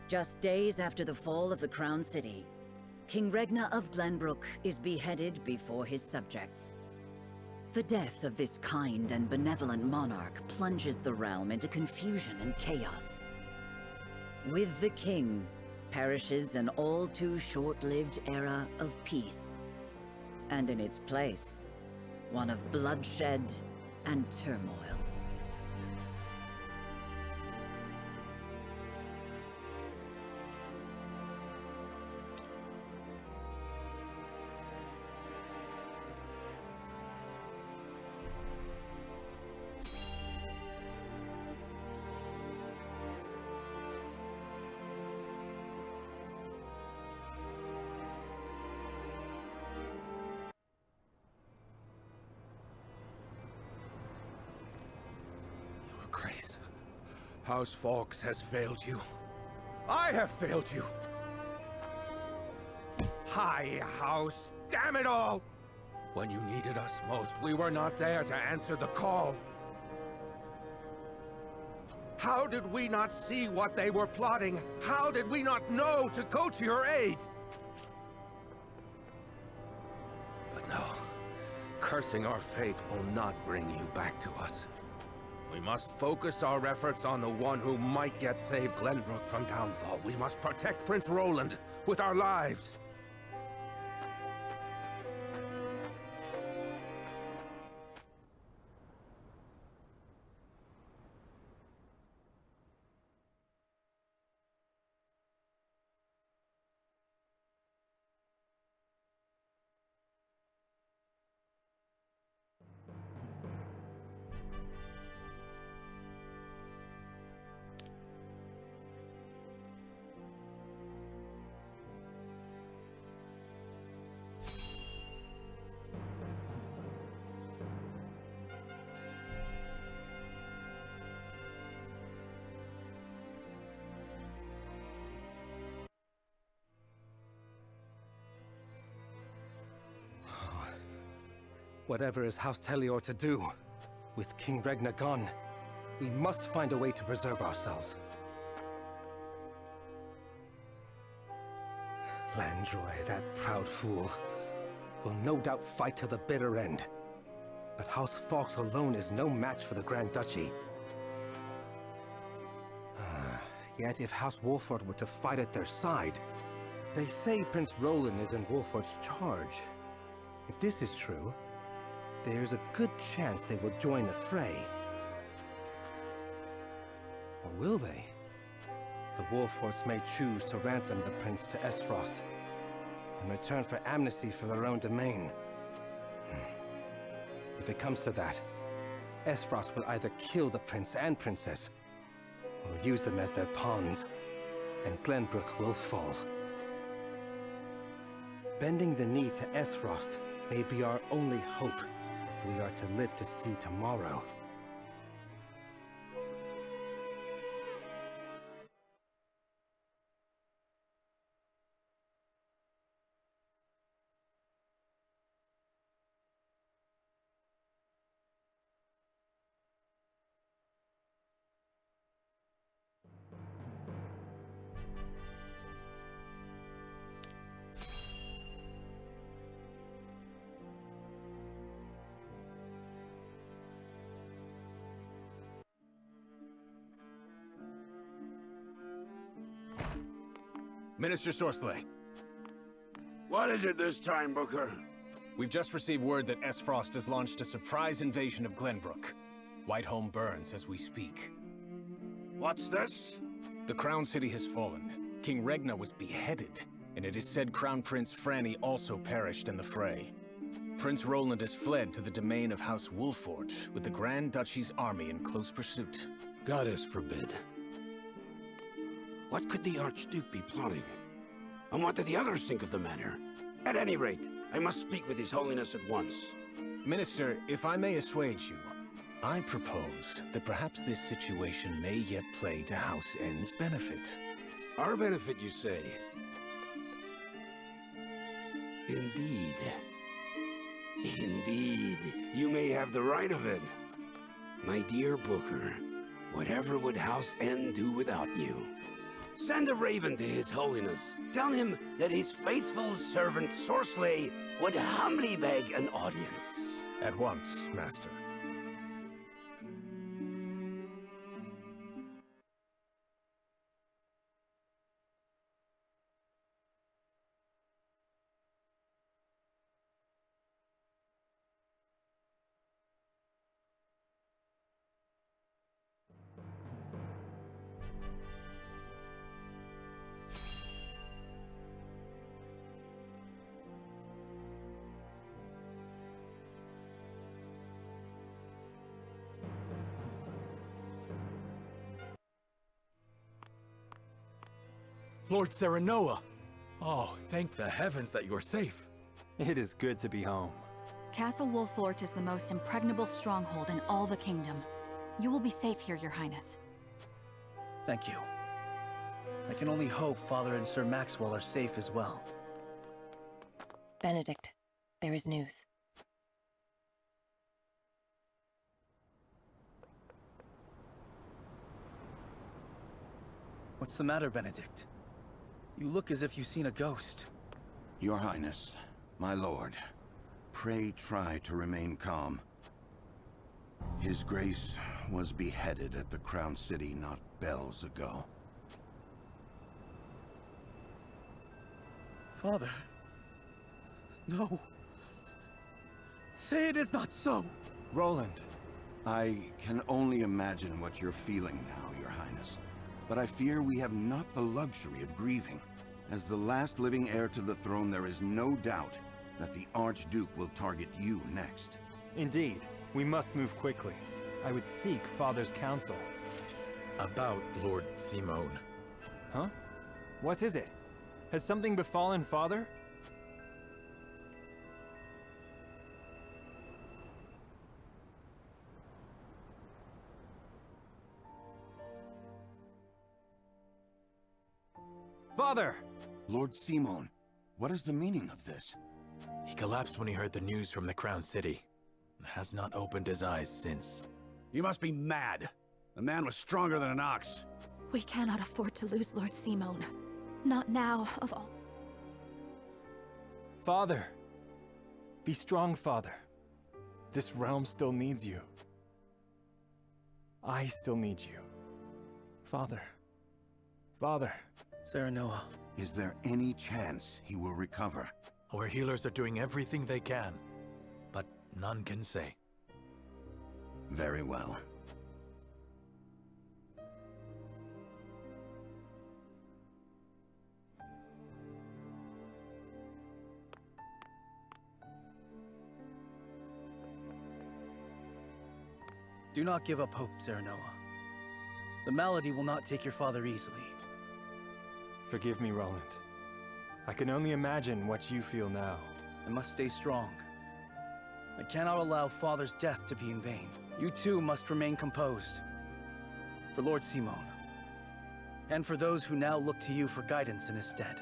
Just days after the fall of the Crown City, King Regna of Glenbrook is beheaded before his subjects. The death of this kind and benevolent monarch plunges the realm into confusion and chaos. With the king perishes an all too short-lived era of peace, and in its place, one of bloodshed and turmoil. Grace, House Fawkes has failed you. I have failed you! High House, damn it all! When you needed us most, we were not there to answer the call. How did we not see what they were plotting? How did we not know to go to your aid? But no, cursing our fate will not bring you back to us. We must focus our efforts on the one who might yet save Glenbrook from downfall. We must protect Prince Roland with our lives. Whatever is House Telior to do, with King Regna gone, we must find a way to preserve ourselves. Landroy, that proud fool, will no doubt fight to the bitter end. But House Fawkes alone is no match for the Grand Duchy. Yet if House Wolford were to fight at their side, they say Prince Roland is in Wolford's charge. If this is true, there's a good chance they will join the fray. Or will they? The Wolfords may choose to ransom the prince to Esfrost, in return for amnesty for their own domain. If it comes to that, Esfrost will either kill the prince and princess, or use them as their pawns, and Glenbrook will fall. Bending the knee to Esfrost may be our only hope if we are to live to see tomorrow. Minister Sorsley. What is it this time, Booker? We've just received word that Esfrost has launched a surprise invasion of Glenbrook. Whiteholm burns as we speak. What's this? The Crown City has fallen. King Regna was beheaded. and it is said Crown Prince Franny also perished in the fray. Prince Roland has fled to the domain of House Wolfort, with the Grand Duchy's army in close pursuit. Goddess forbid. What could the Archduke be plotting? And what do the others think of the matter? At any rate, I must speak with His Holiness at once. Minister, if I may assuage you, I propose that perhaps this situation may yet play to House N's benefit. Our benefit, you say? Indeed. Indeed, you may have the right of it. My dear Booker, whatever would House N do without you? Send a raven to His Holiness. Tell him that his faithful servant Sorsley would humbly beg an audience. At once, Master. Lord Serenoa! Oh, thank the heavens that you're safe. It is good to be home. Castle Wolfort is the most impregnable stronghold in all the kingdom. You will be safe here, Your Highness. Thank you. I can only hope Father and Sir Maxwell are safe as well. Benedict, there is news. What's the matter, Benedict? You look as if you've seen a ghost. Your Highness, my lord, pray try to remain calm. His Grace was beheaded at the Crown City not bells ago. Father... No. Say it is not so! Roland. I can only imagine what you're feeling now, Your Highness. But I fear we have not the luxury of grieving. As the last living heir to the throne, there is no doubt that the Archduke will target you next. Indeed. We must move quickly. I would seek Father's counsel. About Lord Simone. Huh? What is it? Has something befallen Father? Father! Lord Simone, what is the meaning of this? He collapsed when he heard the news from the Crown City, and has not opened his eyes since. You must be mad. The man was stronger than an ox. We cannot afford to lose Lord Simone. Not now, of all. Father! Be strong, Father. This realm still needs you. I still need you. Father. Father. Serenoa. Is there any chance he will recover? Our healers are doing everything they can, but none can say. Very well. Do not give up hope, Serenoa. The malady will not take your father easily. Forgive me, Roland. I can only imagine what you feel now. I must stay strong. I cannot allow Father's death to be in vain. You too must remain composed. For Lord Simone. And for those who now look to you for guidance in his stead.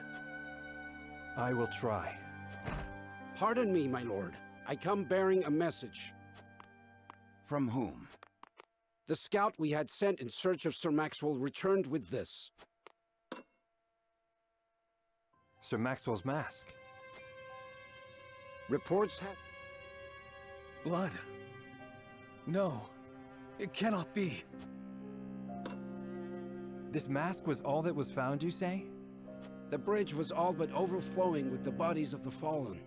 I will try. Pardon me, my lord. I come bearing a message. From whom? The scout we had sent in search of Sir Maxwell returned with this. Sir Maxwell's mask. Reports have... Blood. No. It cannot be. This mask was all that was found, you say? The bridge was all but overflowing with the bodies of the fallen.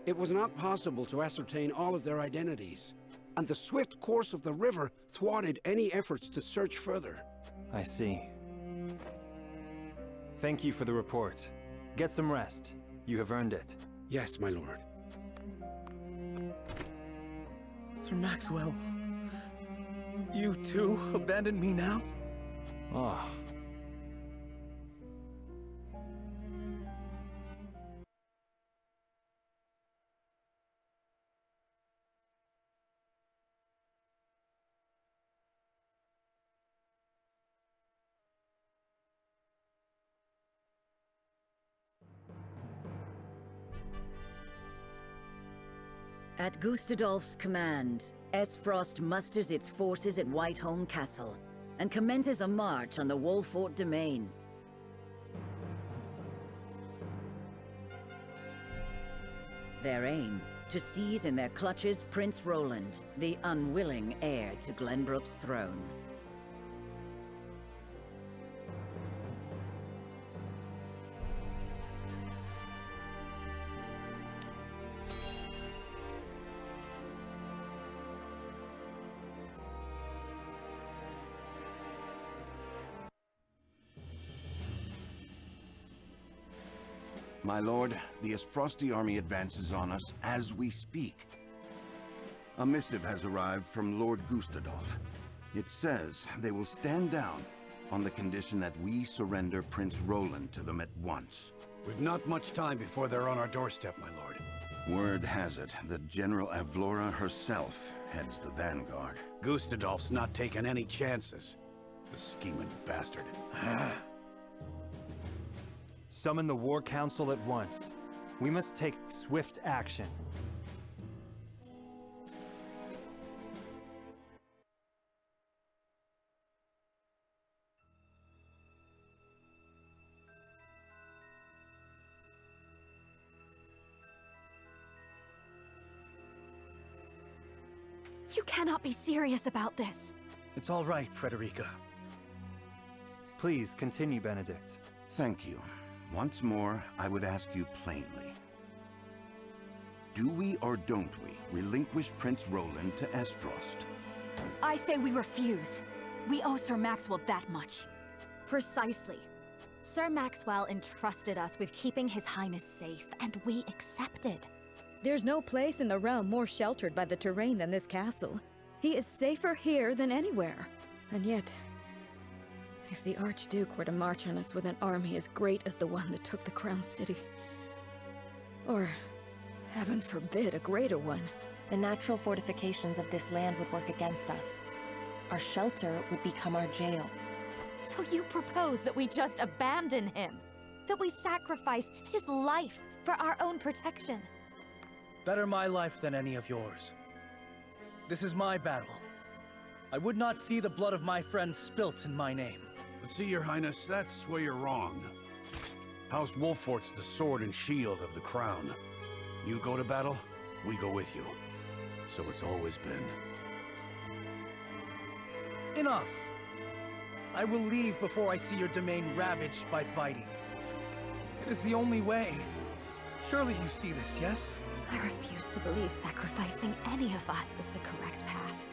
It was not possible to ascertain all of their identities, and the swift course of the river thwarted any efforts to search further. I see. Thank you for the report. Get some rest. You have earned it. Yes, my lord. Sir Maxwell, you too abandon me now? Ah. At Gustadolf's command, Esfrost musters its forces at Whiteholm Castle and commences a march on the Wolfort domain. Their aim, to seize in their clutches Prince Roland, the unwilling heir to Glenbrook's throne. My lord, the Esfrosti army advances on us as we speak. A missive has arrived from Lord Gustadolf. It says they will stand down on the condition that we surrender Prince Roland to them at once. We've not much time before they're on our doorstep, my lord. Word has it that General Avlora herself heads the vanguard. Gustadolf's not taking any chances. The scheming bastard. Summon the War Council at once. We must take swift action. You cannot be serious about this. It's all right, Frederica. Please continue, Benedict. Thank you. Once more, I would ask you plainly. Do we or don't we relinquish Prince Roland to Esfrost? I say we refuse. We owe Sir Maxwell that much. Precisely. Sir Maxwell entrusted us with keeping His Highness safe, and we accepted. There's no place in the realm more sheltered by the terrain than this castle. He is safer here than anywhere. And yet, if the Archduke were to march on us with an army as great as the one that took the Crown City, or, heaven forbid, a greater one, the natural fortifications of this land would work against us. Our shelter would become our jail. So you propose that we just abandon him? That we sacrifice his life for our own protection? Better my life than any of yours. This is my battle. I would not see the blood of my friends spilt in my name. But see, Your Highness, that's where you're wrong. House Wolfort's the sword and shield of the crown. You go to battle, we go with you. So it's always been. Enough! I will leave before I see your domain ravaged by fighting. It is the only way. Surely you see this, yes? I refuse to believe sacrificing any of us is the correct path.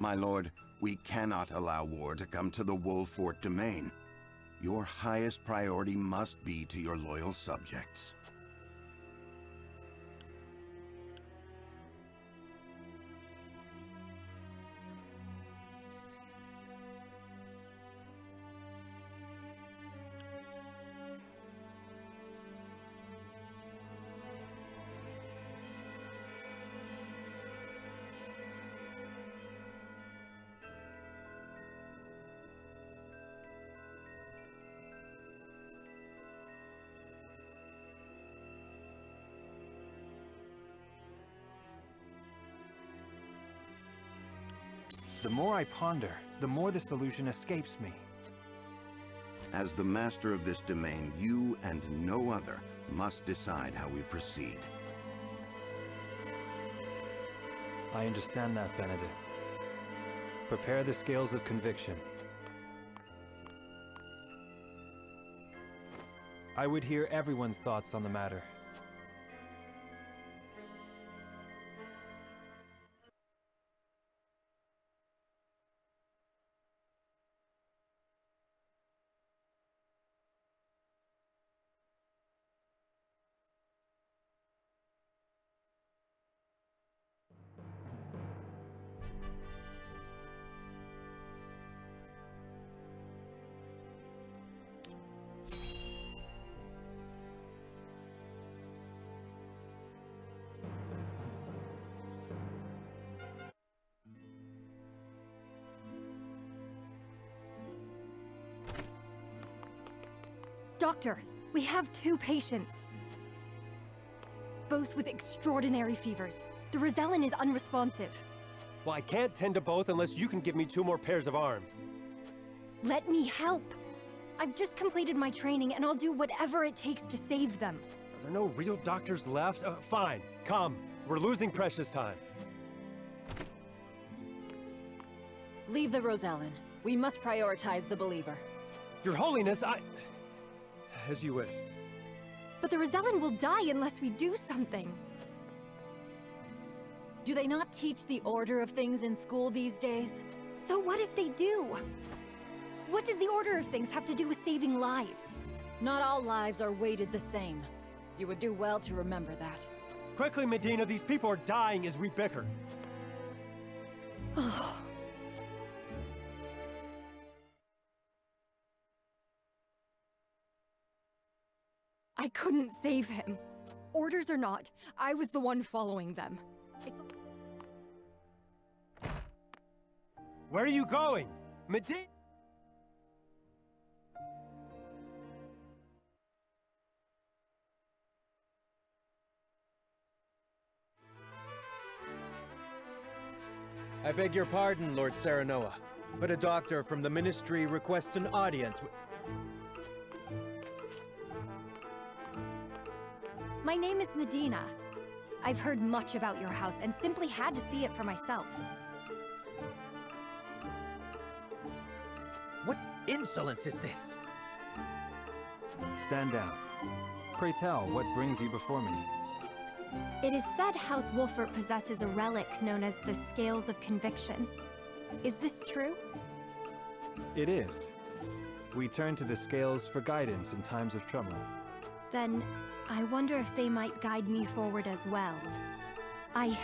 My lord, we cannot allow war to come to the Wolfort domain. Your highest priority must be to your loyal subjects. The more I ponder, the more the solution escapes me. As the master of this domain, you and no other must decide how we proceed. I understand that, Benedict. Prepare the scales of conviction. I would hear everyone's thoughts on the matter. Doctor, we have 2 patients. Both with extraordinary fevers. The Rosellen is unresponsive. Well, I can't tend to both unless you can give me 2 more pairs of arms. Let me help. I've just completed my training and I'll do whatever it takes to save them. Are there no real doctors left? Fine, come. We're losing precious time. Leave the Rosellen. We must prioritize the believer. Your Holiness, as you wish. But the Rosellen will die unless we do something. Do they not teach the order of things in school these days? So what if they do? What does the order of things have to do with saving lives? Not all lives are weighted the same. You would do well to remember that. Quickly, Medina, these people are dying as we bicker. I couldn't save him. Orders or not, I was the one following them. It's... Where are you going? Medina? I beg your pardon, Lord Serenoa, but a doctor from the Ministry requests an audience My name is Medina. I've heard much about your house and simply had to see it for myself. What insolence is this? Stand down. Pray tell, what brings you before me? It is said House Wolfert possesses a relic known as the Scales of Conviction. Is this true? It is. We turn to the scales for guidance in times of trouble. Then, I wonder if they might guide me forward as well. I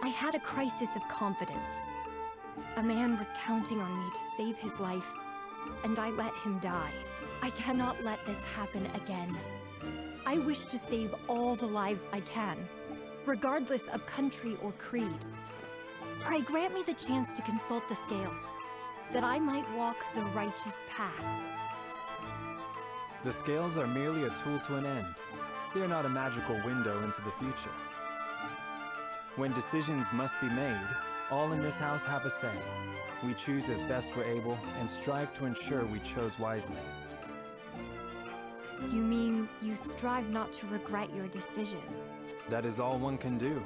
had a crisis of confidence. A man was counting on me to save his life, and I let him die. I cannot let this happen again. I wish to save all the lives I can, regardless of country or creed. Pray grant me the chance to consult the scales, that I might walk the righteous path. The scales are merely a tool to an end. They are not a magical window into the future. When decisions must be made, all in this house have a say. We choose as best we're able and strive to ensure we chose wisely. You mean you strive not to regret your decision? That is all one can do.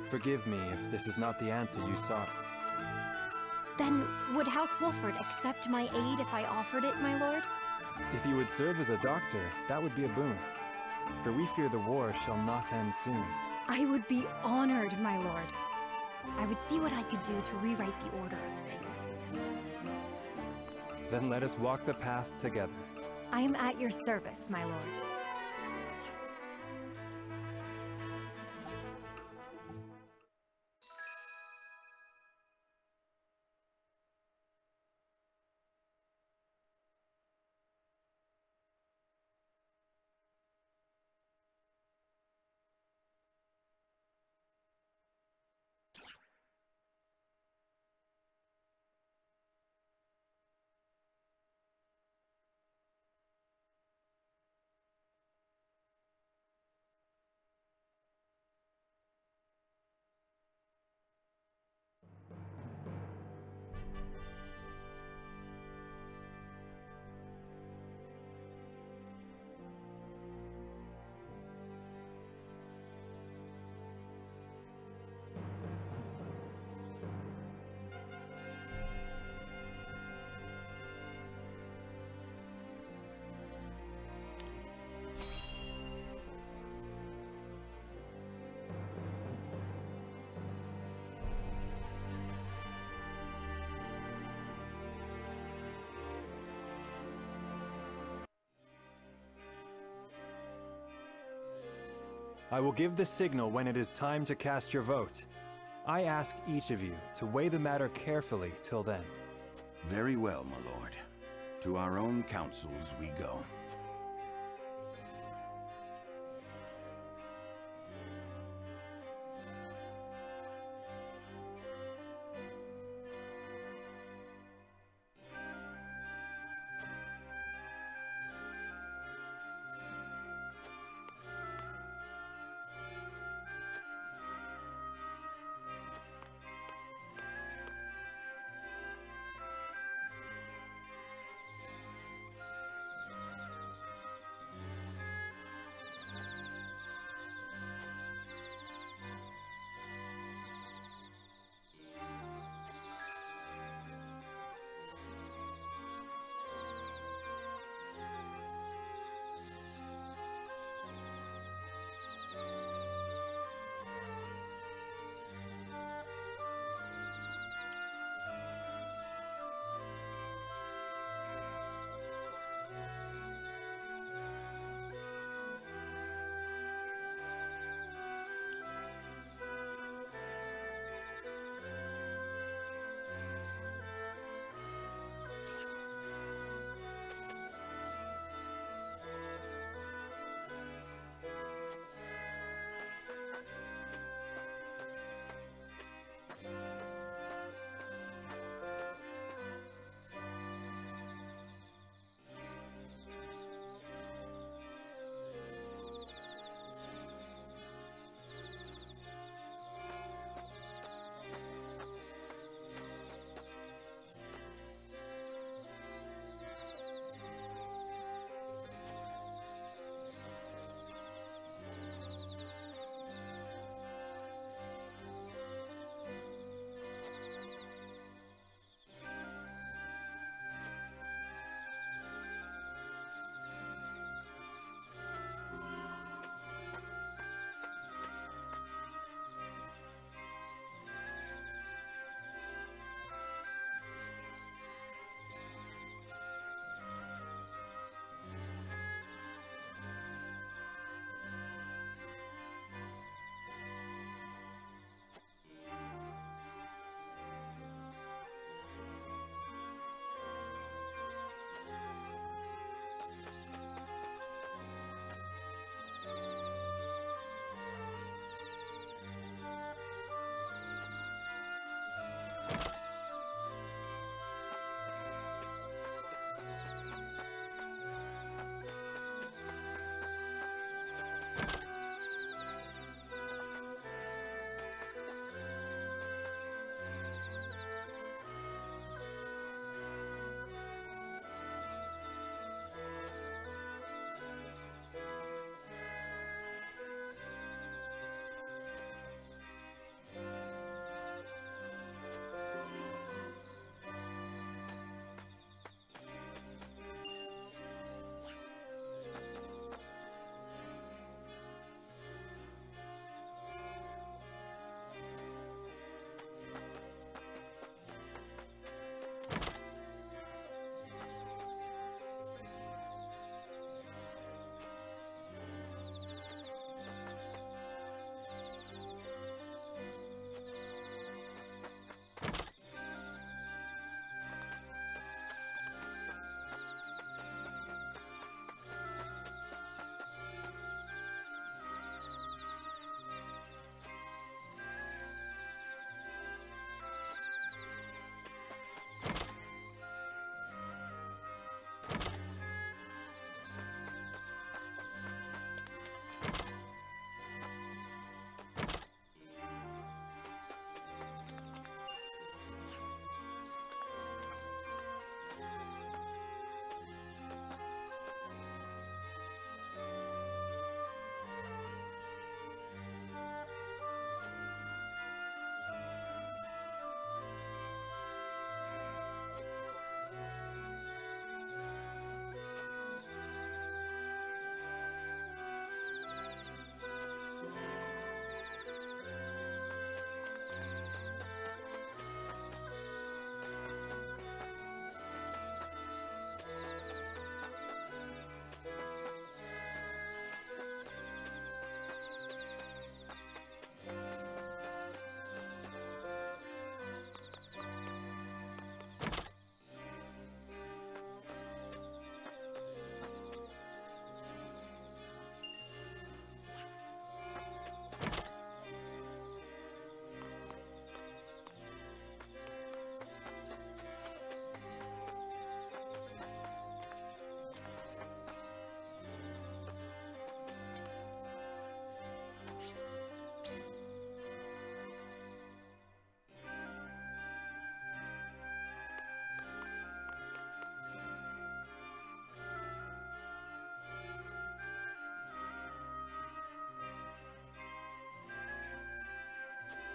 Forgive me if this is not the answer you sought. Then, would House Wolfert accept my aid if I offered it, my lord? If you would serve as a doctor, that would be a boon. For we fear the war shall not end soon. I would be honored, my lord. I would see what I could do to rewrite the order of things. Then let us walk the path together. I am at your service, my lord. I will give the signal when it is time to cast your vote. I ask each of you to weigh the matter carefully till then. Very well, my lord. To our own councils we go.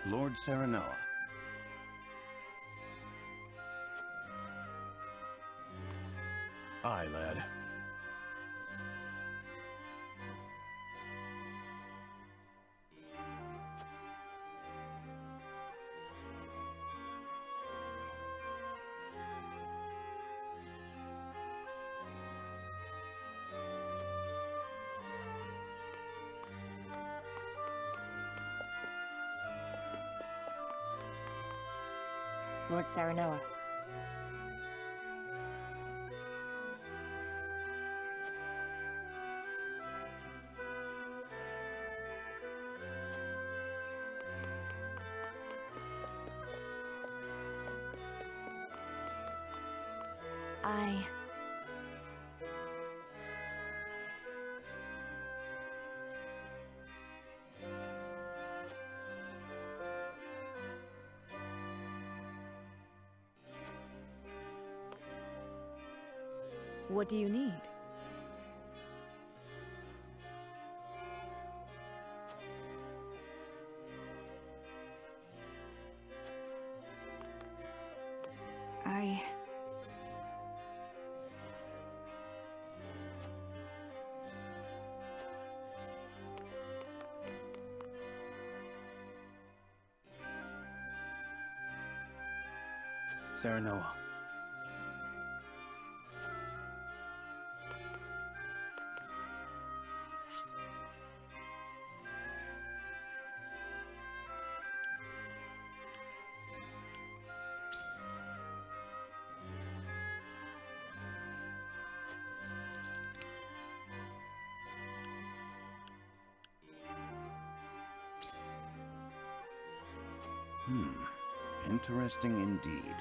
Lord Serenoa. Aye, lad. Lord Serenoa. I... What do you need? Serenoa. Interesting indeed.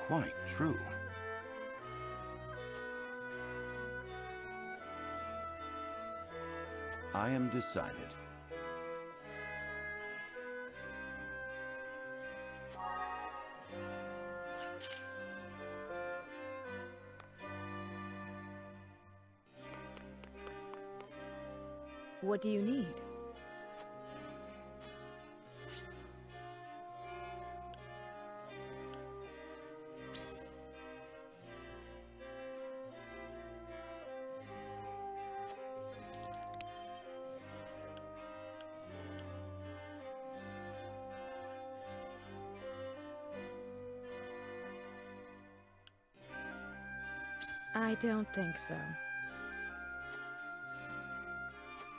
Quite true. I am decided. What do you need? I don't think so.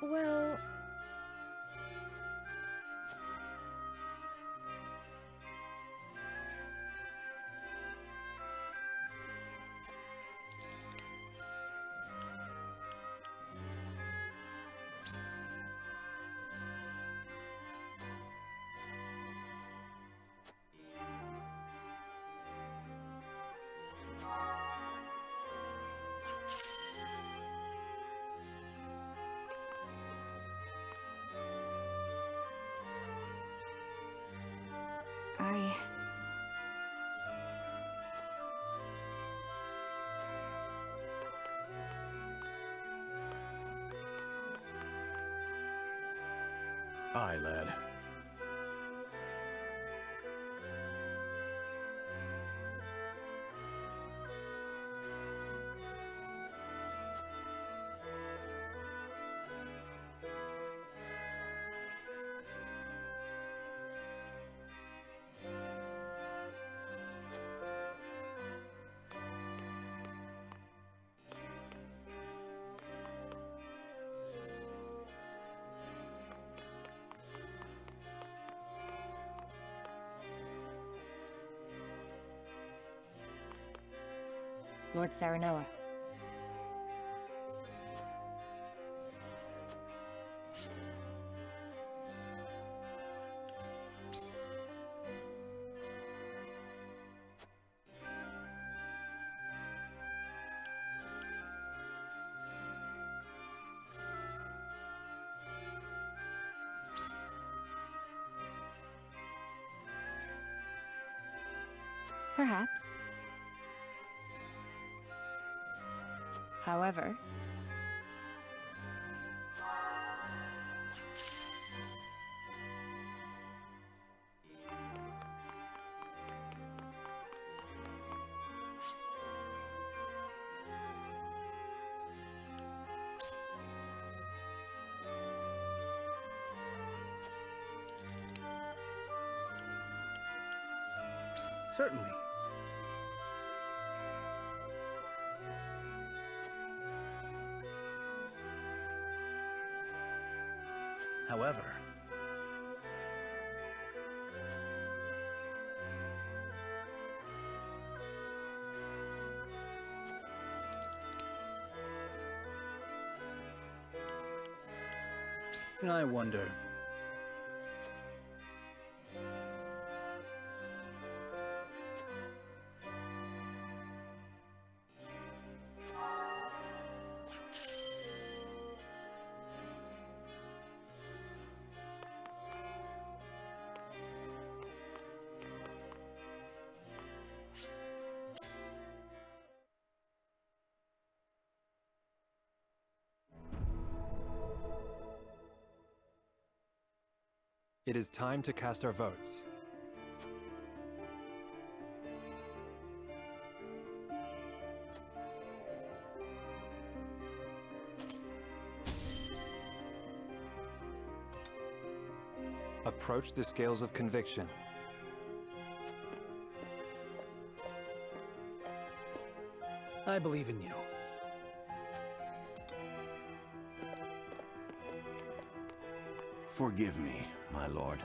Well... Aye, lad. Lord Serenoa. Perhaps. However, certainly. However, I wonder. It is time to cast our votes. Approach the scales of conviction. I believe in you. Forgive me, my lord.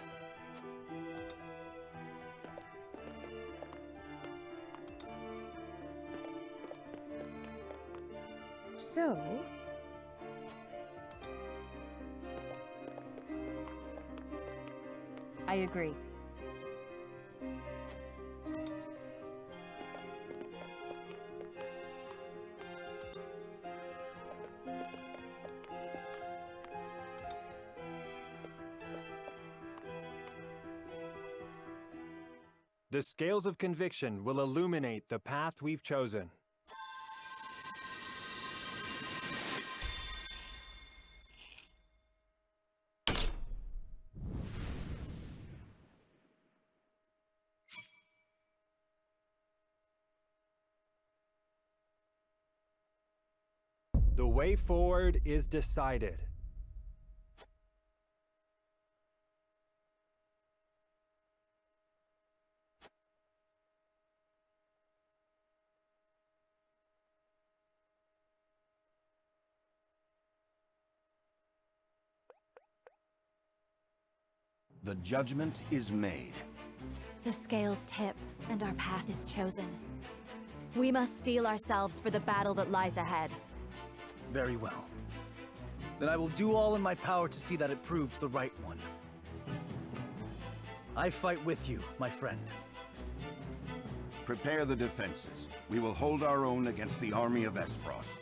So, I agree. The scales of conviction will illuminate the path we've chosen. The way forward is decided. The judgment is made. The scales tip, and our path is chosen. We must steel ourselves for the battle that lies ahead. Very well. Then I will do all in my power to see that it proves the right one. I fight with you, my friend. Prepare the defenses. We will hold our own against the army of Esfrost.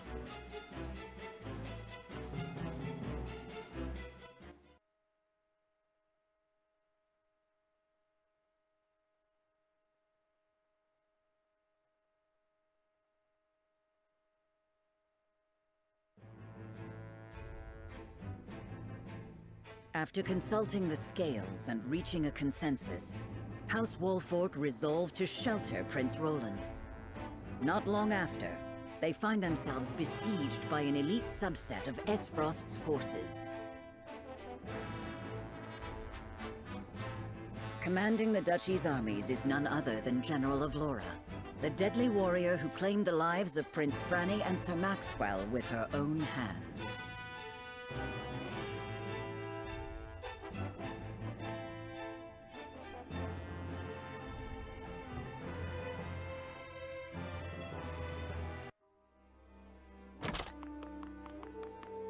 After consulting the scales and reaching a consensus, House Wolfort resolved to shelter Prince Roland. Not long after, they find themselves besieged by an elite subset of Esfrost's forces. Commanding the Duchy's armies is none other than General of Laura, the deadly warrior who claimed the lives of Prince Franny and Sir Maxwell with her own hands.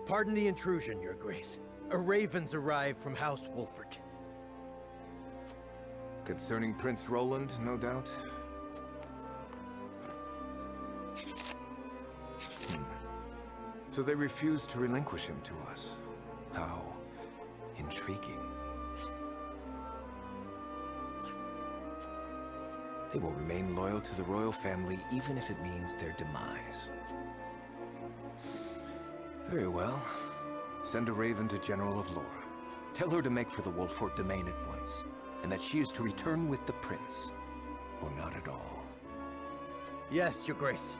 Pardon the intrusion, Your Grace. A raven's arrived from House Wolfort. Concerning Prince Roland, no doubt? So they refused to relinquish him to us. How intriguing. They will remain loyal to the royal family even if it means their demise. Very well. Send a raven to General of Laura. Tell her to make for the Wolfort domain at once, and that she is to return with the prince, or not at all. Yes, Your Grace.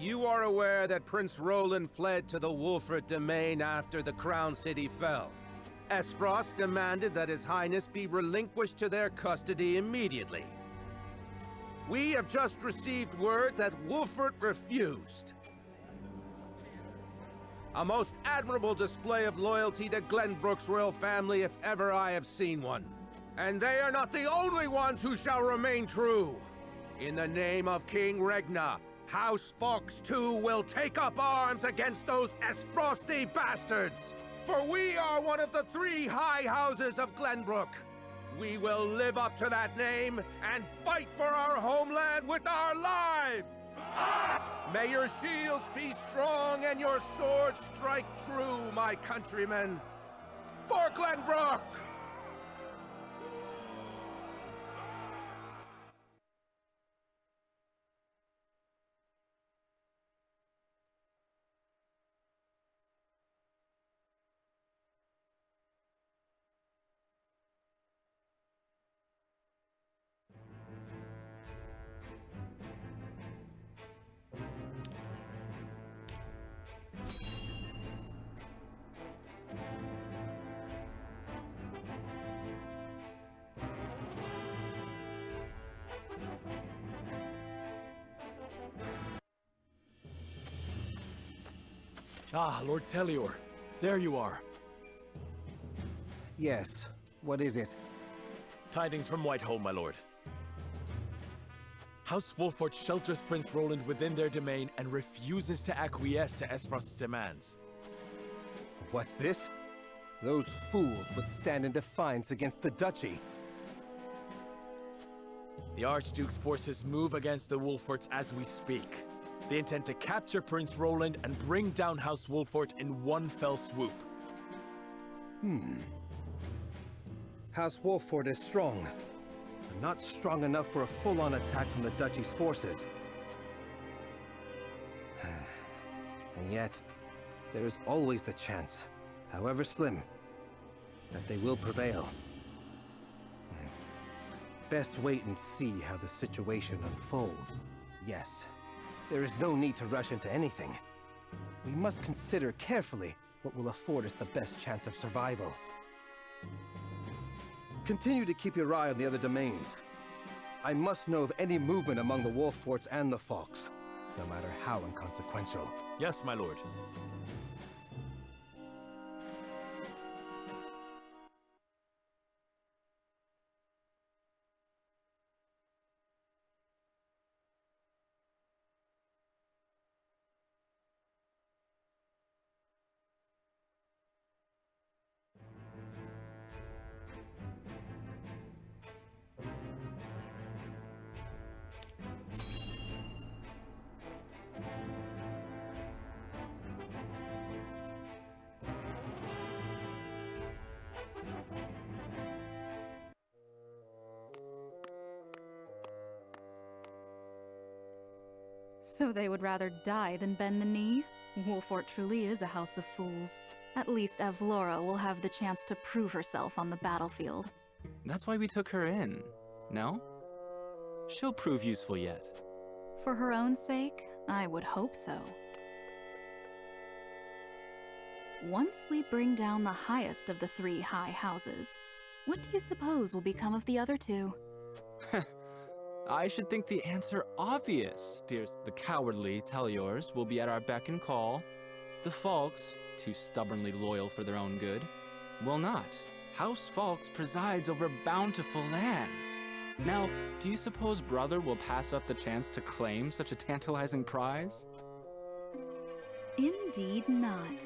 You are aware that Prince Roland fled to the Wolfert domain after the Crown City fell. Esfrost demanded that His Highness be relinquished to their custody immediately. We have just received word that Wolfert refused. A most admirable display of loyalty to Glenbrook's royal family if ever I have seen one. And they are not the only ones who shall remain true. In the name of King Regna, House Fox too will take up arms against those Esfrosty bastards! For we are one of the 3 high houses of Glenbrook. We will live up to that name and fight for our homeland with our lives! May your shields be strong and your swords strike true, my countrymen! For Glenbrook! Ah, Lord Telior. There you are. Yes. What is it? Tidings from Whitehall, my lord. House Wolfort shelters Prince Roland within their domain and refuses to acquiesce to Esfrost's demands. What's this? Those fools would stand in defiance against the duchy. The Archduke's forces move against the Wolforts as we speak. They intend to capture Prince Roland and bring down House Wolfort in one fell swoop. House Wolfort is strong, but not strong enough for a full-on attack from the duchy's forces. And yet, there is always the chance, however slim, that they will prevail. Best wait and see how the situation unfolds. Yes, there is no need to rush into anything. We must consider carefully what will afford us the best chance of survival. Continue to keep your eye on the other domains. I must know of any movement among the Wolforts and the Fox, no matter how inconsequential. Yes, my lord. So they would rather die than bend the knee? Wolfort truly is a house of fools. At least Avlora will have the chance to prove herself on the battlefield. That's why we took her in, no? She'll prove useful yet. For her own sake, I would hope so. Once we bring down the highest of the 3 high houses, what do you suppose will become of the other 2? I should think the answer obvious, dears. The cowardly Teliors will be at our beck and call. The Falks, too stubbornly loyal for their own good, will not. House Falks presides over bountiful lands. Now, do you suppose Brother will pass up the chance to claim such a tantalizing prize? Indeed not.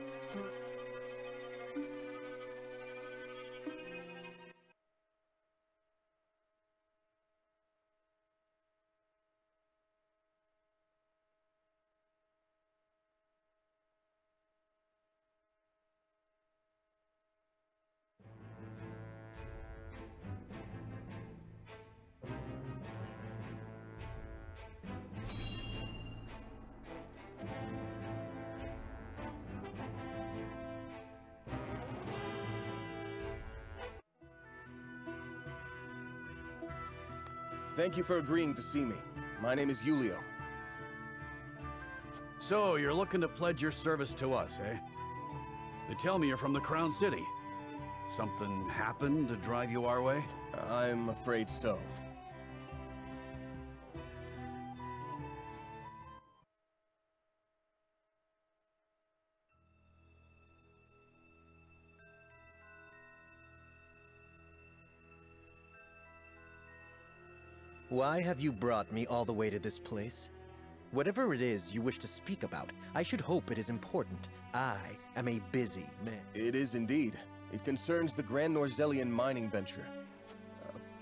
Thank you for agreeing to see me. My name is Julio. So, you're looking to pledge your service to us, eh? They tell me you're from the Crown City. Something happened to drive you our way? I'm afraid so. Why have you brought me all the way to this place? Whatever it is you wish to speak about, I should hope it is important. I am a busy man. It is indeed. It concerns the Grand Norzelian mining venture.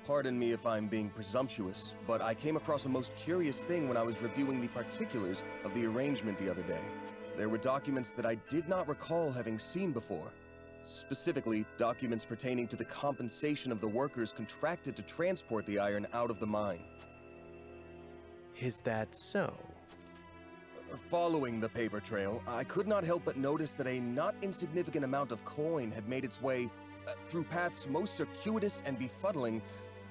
Pardon me if I'm being presumptuous, but I came across a most curious thing when I was reviewing the particulars of the arrangement the other day. There were documents that I did not recall having seen before. Specifically, documents pertaining to the compensation of the workers contracted to transport the iron out of the mine. Is that so? Following the paper trail, I could not help but notice that a not insignificant amount of coin had made its way through paths most circuitous and befuddling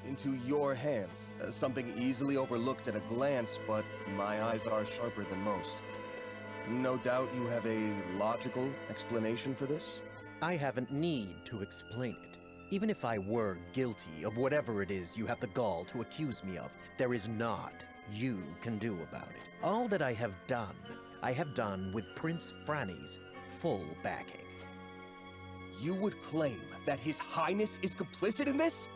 into your hands. Something easily overlooked at a glance, but my eyes are sharper than most. No doubt you have a logical explanation for this? I haven't need to explain it. Even if I were guilty of whatever it is you have the gall to accuse me of, there is naught you can do about it. All that I have done with Prince Franny's full backing. You would claim that His Highness is complicit in this?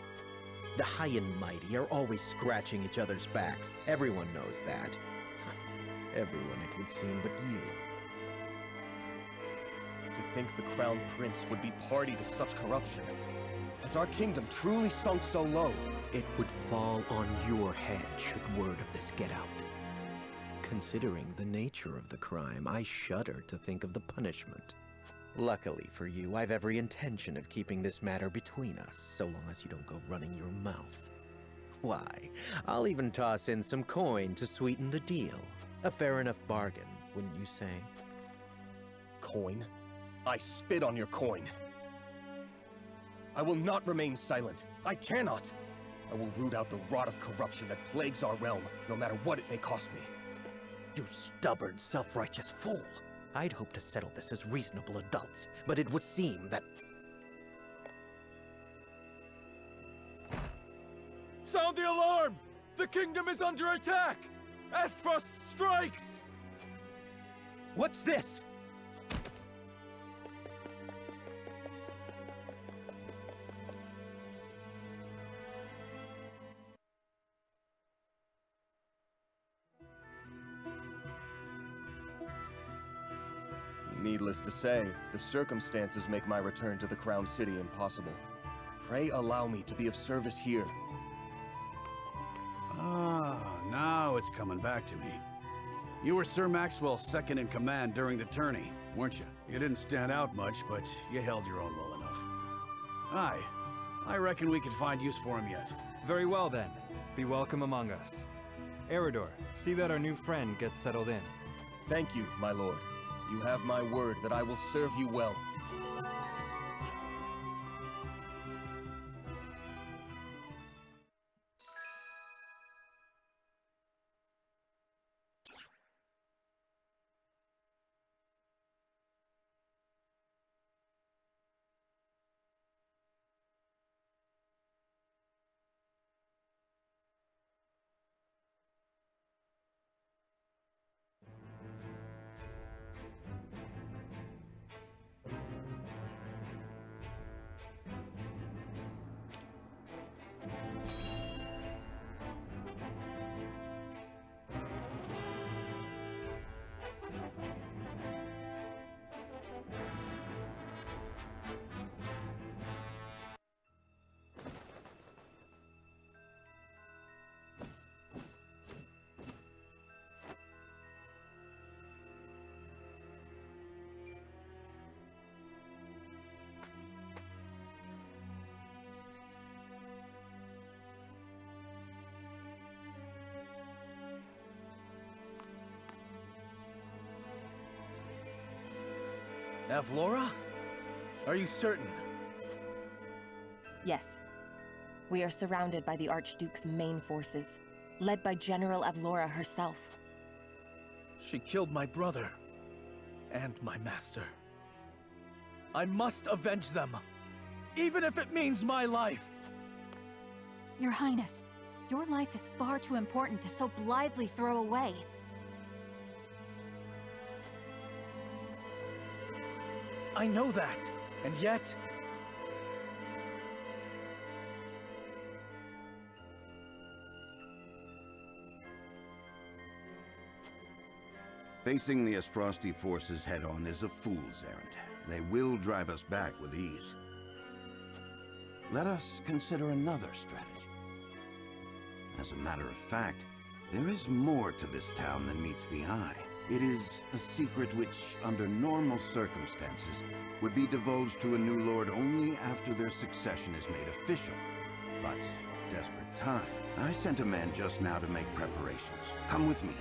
The high and mighty are always scratching each other's backs. Everyone knows that. Everyone, it would seem, but you. To think the Crown Prince would be party to such corruption. Has our kingdom truly sunk so low? It would fall on your head should word of this get out. Considering the nature of the crime, I shudder to think of the punishment. Luckily for you, I've every intention of keeping this matter between us, so long as you don't go running your mouth. Why, I'll even toss in some coin to sweeten the deal. A fair enough bargain, wouldn't you say? Coin? I spit on your coin. I will not remain silent. I cannot. I will root out the rot of corruption that plagues our realm, no matter what it may cost me. You stubborn, self-righteous fool! I'd hoped to settle this as reasonable adults, but it would seem that... Sound the alarm! The kingdom is under attack! Asphost strikes! What's this? Needless to say, the circumstances make my return to the Crown City impossible. Pray allow me to be of service here. Ah, now it's coming back to me. You were Sir Maxwell's second-in-command during the tourney, weren't you? You didn't stand out much, but you held your own well enough. Aye, I reckon we could find use for him yet. Very well then. Be welcome among us. Eridor, see that our new friend gets settled in. Thank you, my lord. You have my word that I will serve you well. Avlora? Are you certain? Yes. We are surrounded by the Archduke's main forces, led by General Avlora herself. She killed my brother. And my master. I must avenge them. Even if it means my life! Your Highness, your life is far too important to so blithely throw away. I know that, and yet... Facing the Asfrosti forces head-on is a fool's errand. They will drive us back with ease. Let us consider another strategy. As a matter of fact, there is more to this town than meets the eye. It is a secret which, under normal circumstances, would be divulged to a new lord only after their succession is made official. But, desperate time. I sent a man just now to make preparations. Come with me.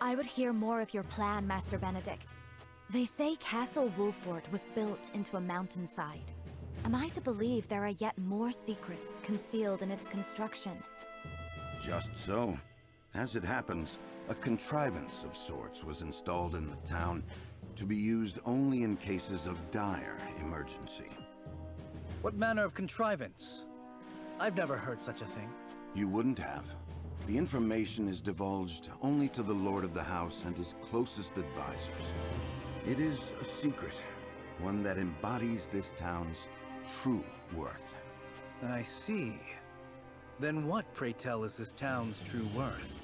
I would hear more of your plan, Master Benedict. They say Castle Wolfort was built into a mountainside. Am I to believe there are yet more secrets concealed in its construction? Just so. As it happens, a contrivance of sorts was installed in the town to be used only in cases of dire emergency. What manner of contrivance? I've never heard such a thing. You wouldn't have. The information is divulged only to the Lord of the House and his closest advisors. It is a secret, one that embodies this town's true worth. I see. Then what, pray tell, is this town's true worth?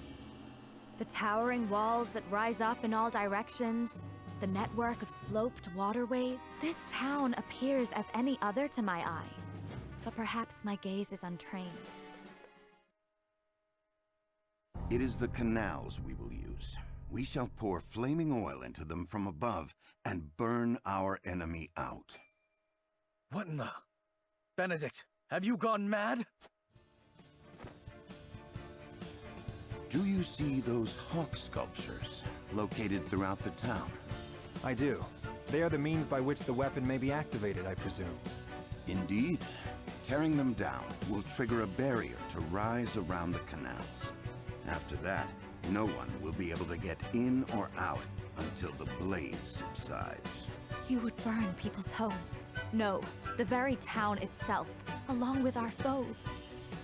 The towering walls that rise up in all directions, the network of sloped waterways. This town appears as any other to my eye. But perhaps my gaze is untrained. It is the canals we will use. We shall pour flaming oil into them from above and burn our enemy out. What in the... Benedict, have you gone mad? Do you see those hawk sculptures located throughout the town? I do. They are the means by which the weapon may be activated, I presume. Indeed. Tearing them down will trigger a barrier to rise around the canals. After that, no one will be able to get in or out until the blaze subsides. You would burn people's homes. No, the very town itself, along with our foes.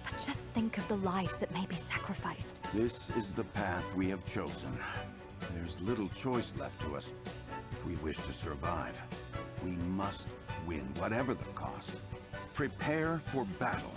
But Just think of the lives that may be sacrificed. This is the path we have chosen. There's little choice left to us if we wish to survive. We must win, whatever the cost. Prepare for battle.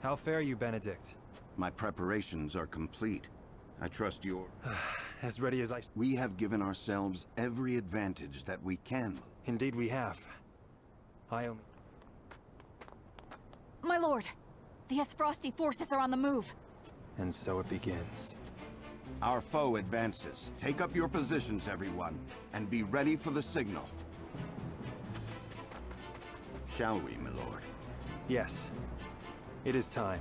How fare you, Benedict? My preparations are complete. I trust you're... As ready as I... We have given ourselves every advantage that we can. Indeed we have. I only... My lord, the Esfrosti forces are on the move. And so it begins. Our foe advances. Take up your positions, everyone, and be ready for the signal. Shall we, my lord? Yes. It is time.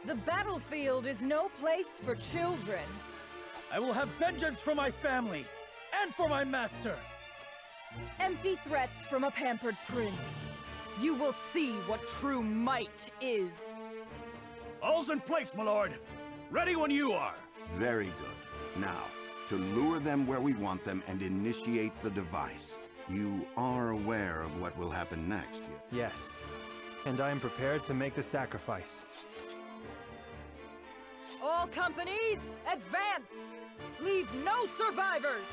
The battlefield is no place for children. I will have vengeance for my family and for my master. Empty threats from a pampered prince. You will see what true might is. All's in place, my lord. Ready when you are. Very good. Now, to lure them where we want them and initiate the device. You are aware of what will happen next, Yes. And I am prepared to make the sacrifice. All companies, advance! Leave no survivors!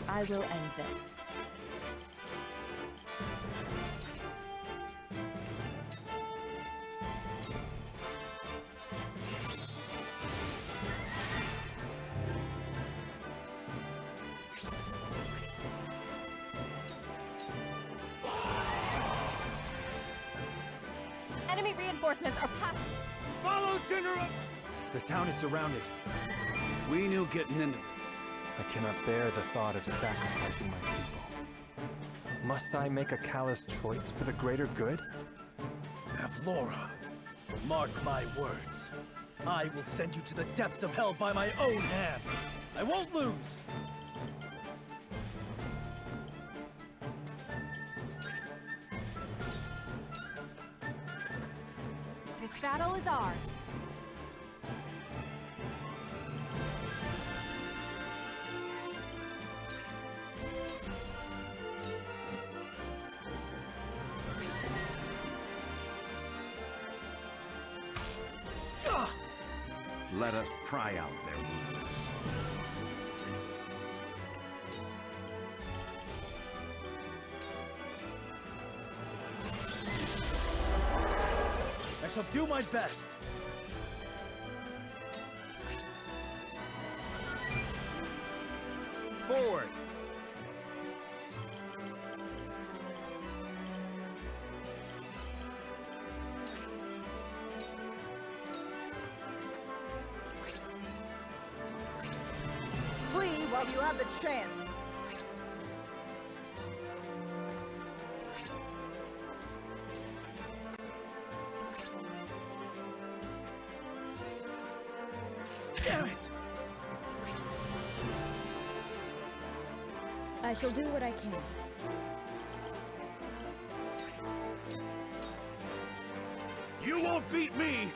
I will end this. Enemy reinforcements are passing. Follow General! The town is surrounded. We knew getting into... I cannot bear the thought of sacrificing my people. Must I make a callous choice for the greater good? Avlora, mark my words. I will send you to the depths of hell by my own hand. I won't lose. This battle is ours. Let us pry out their wounds. I shall do my best. Forward! Flee while you have the chance. Damn it! I shall do what I can. You won't beat me!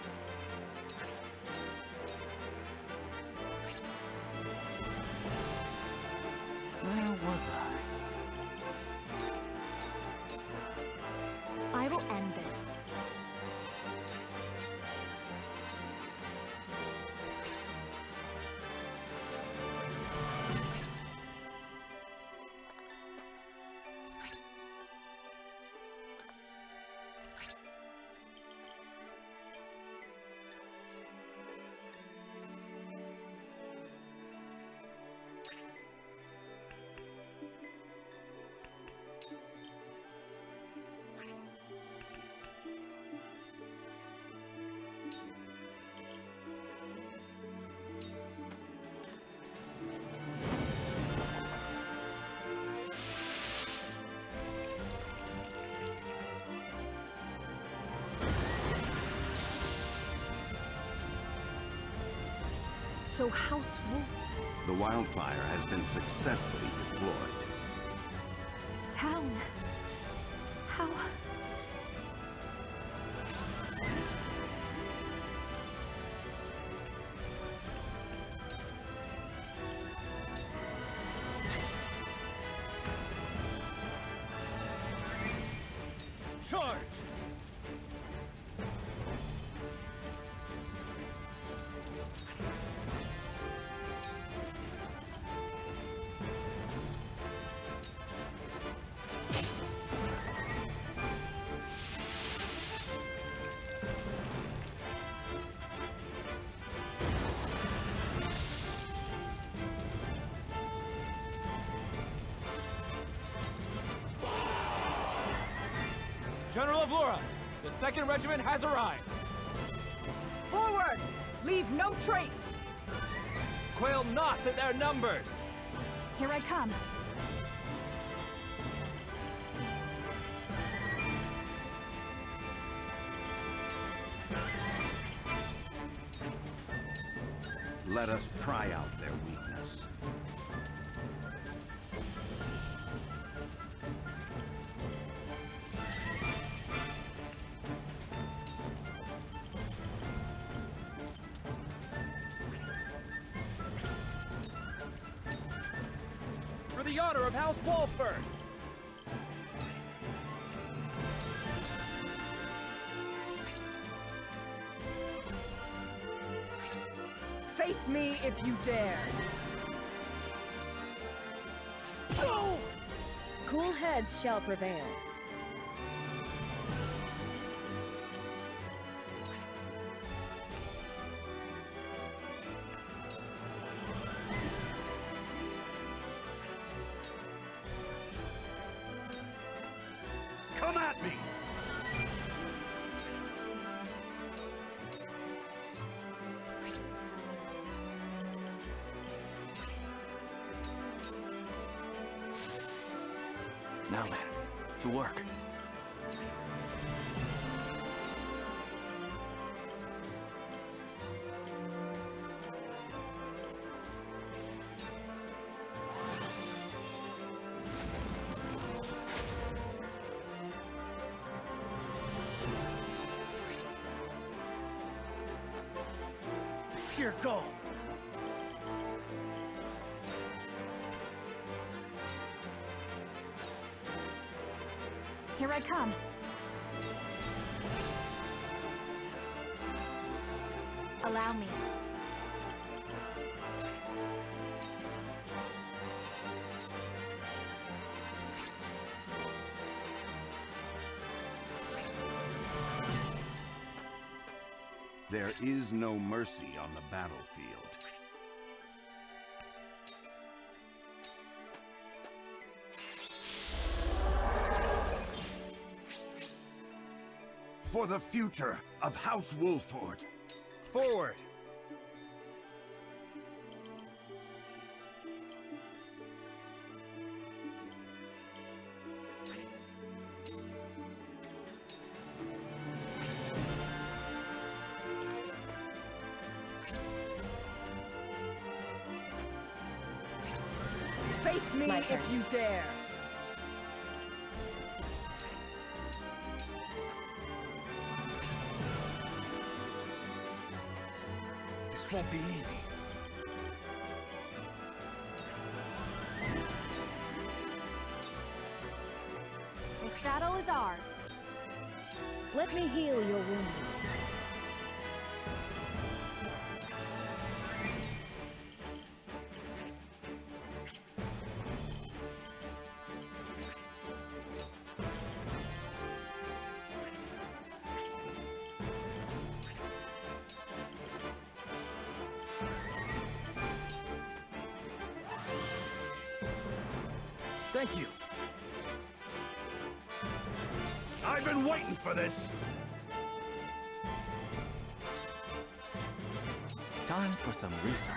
So House Wolf... The wildfire has been successfully deployed. The town. How... Charge! General of Laura, the 2nd Regiment has arrived. Forward! Leave no trace! Quail not at their numbers. Here I come. Let us pry out their weakness. For the honor of House Walford. Face me if you dare! Cool heads shall prevail. Come at me! Now then, to work. Circle! Here I come. Allow me. There is no mercy on the battlefield. For the future of House Wolford. Forward! Face me if you dare! This won't be easy. This battle is ours. Let me heal your wounds. Thank you. I've been waiting for this! Time for some research.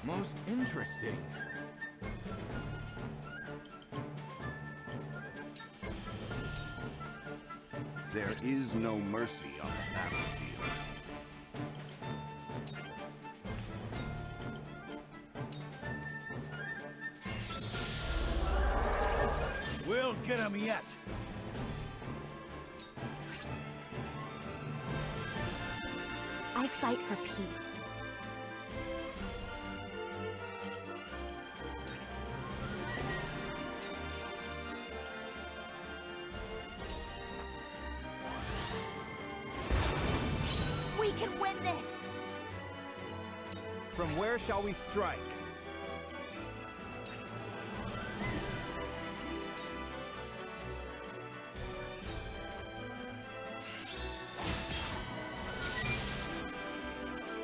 Most interesting. There is no mercy on the battlefield. We'll get him yet. I fight for peace. We can win this! From where shall we strike?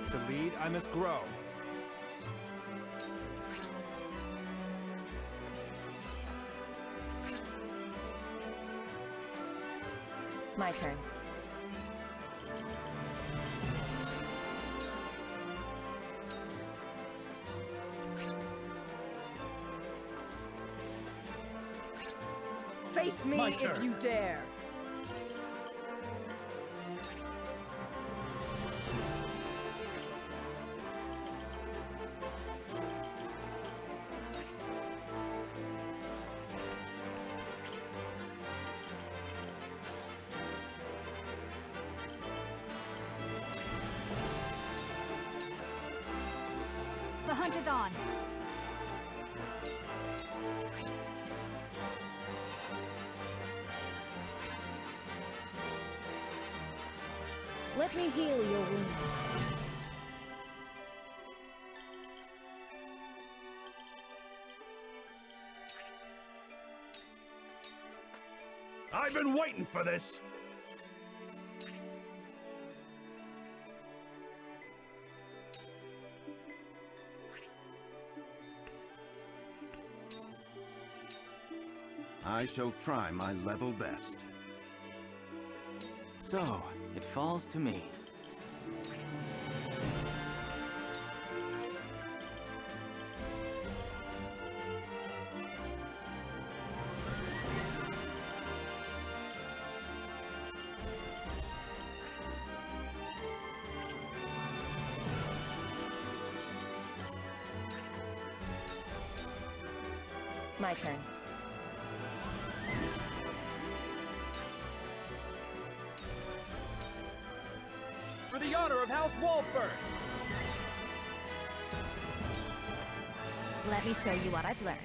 To lead, I must grow. My turn. Face me My if turn. you dare. The hunt is on. Let me heal your wounds. I've been waiting for this. I shall try my level best. So, it falls to me. My turn. For the honor of House Walford! Let me show you what I've learned.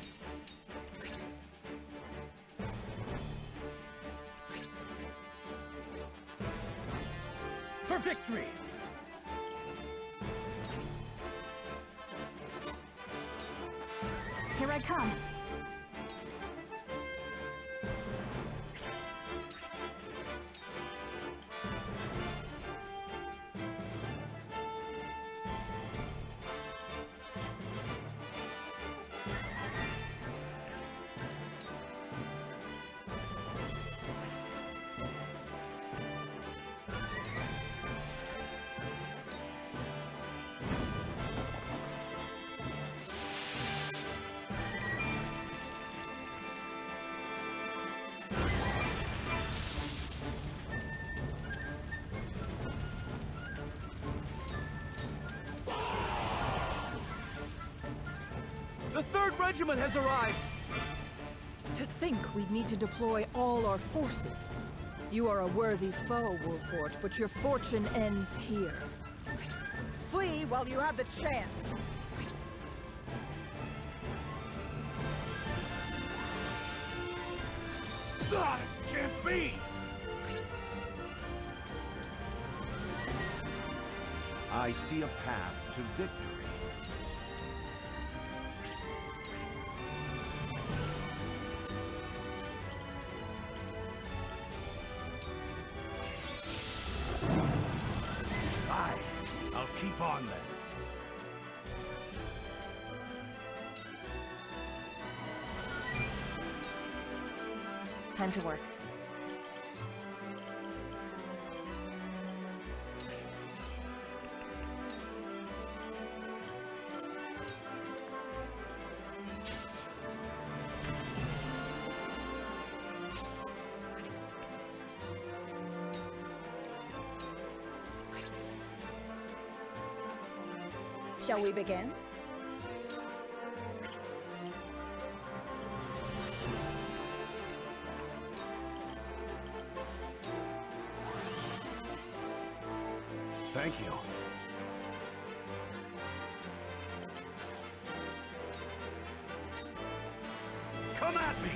For victory! Here I come. The 3rd Regiment has arrived! To think we'd need to deploy all our forces. You are a worthy foe, Wolfort, but your fortune ends here. Flee while you have the chance. Ah, this can't be! I see a path to victory. Aye, I'll keep on then. Time to work. Shall we begin? Thank you. Come at me!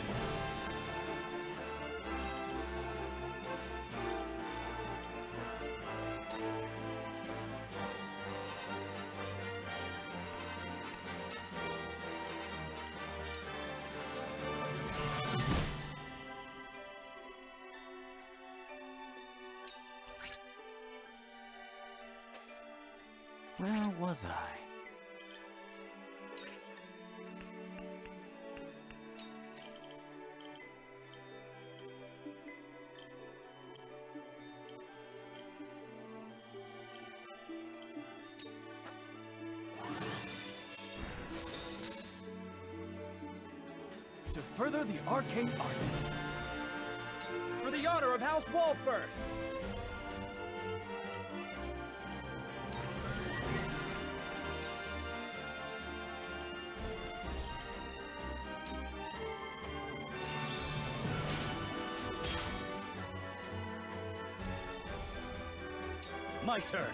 Where was I? To further the arcane arts. For the honor of House Walford! My turn.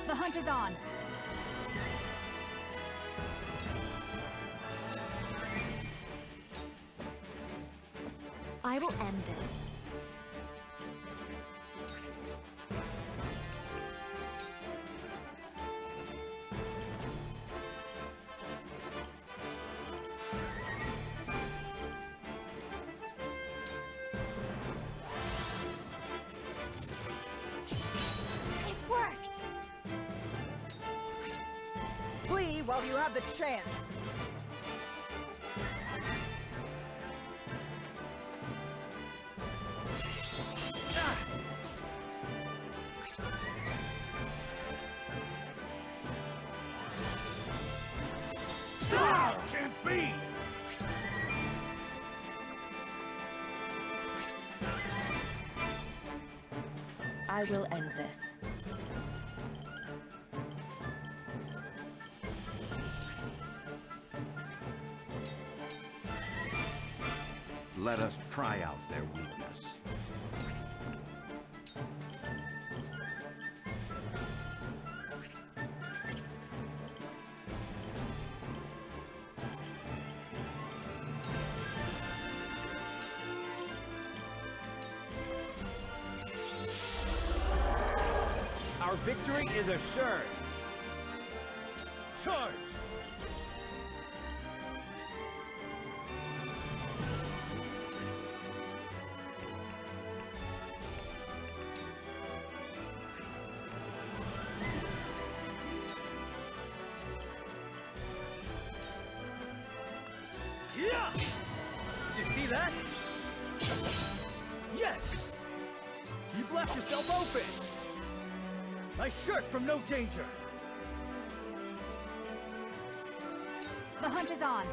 The hunt is on. I will end this. It worked! Flee while you have the chance. Can't be! I will end this. Let us pry out their weakness. Our victory is assured! Charge! Yeah! Did you see that? Yes! You've left yourself open! I shirk from no danger! The hunt is on.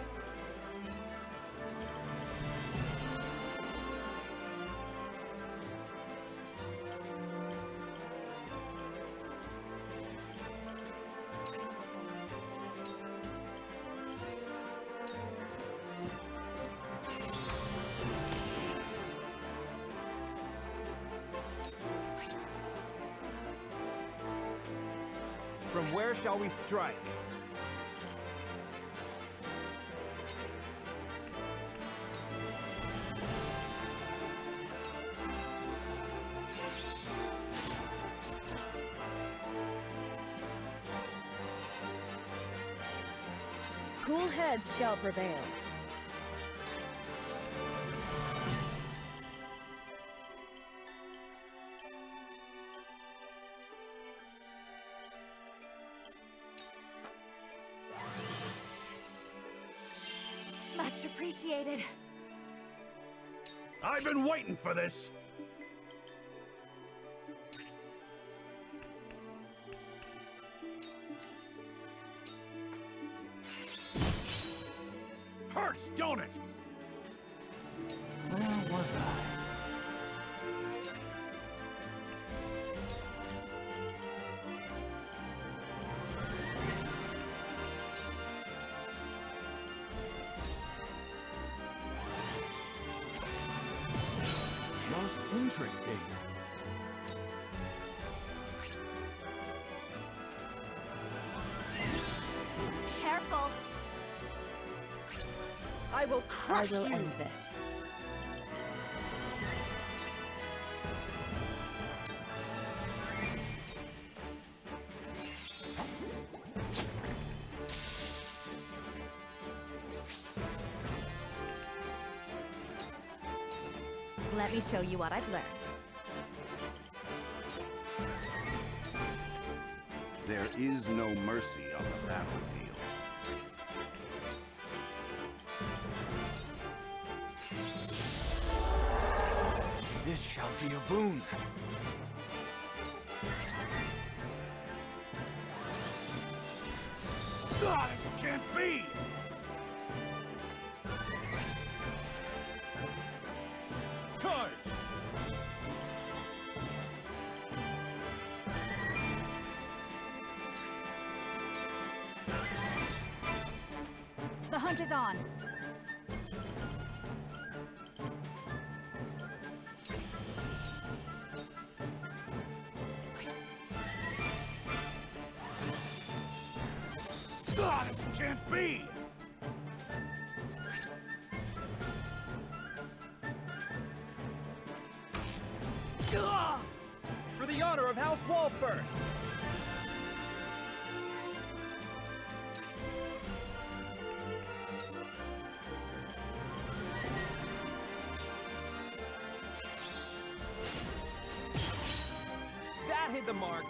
From where shall we strike? Cool heads shall prevail. Much appreciated. I've been waiting for this! Hurts, don't it? Where was I? Interesting. Careful! I will crush I will you! end this. Let me show you what I've learned. There is no mercy on the battlefield. This shall be a boon. Ah, this can't be! Charge! The hunt is on. Ah, this can't be! For the honor of House Walford! That hit the mark!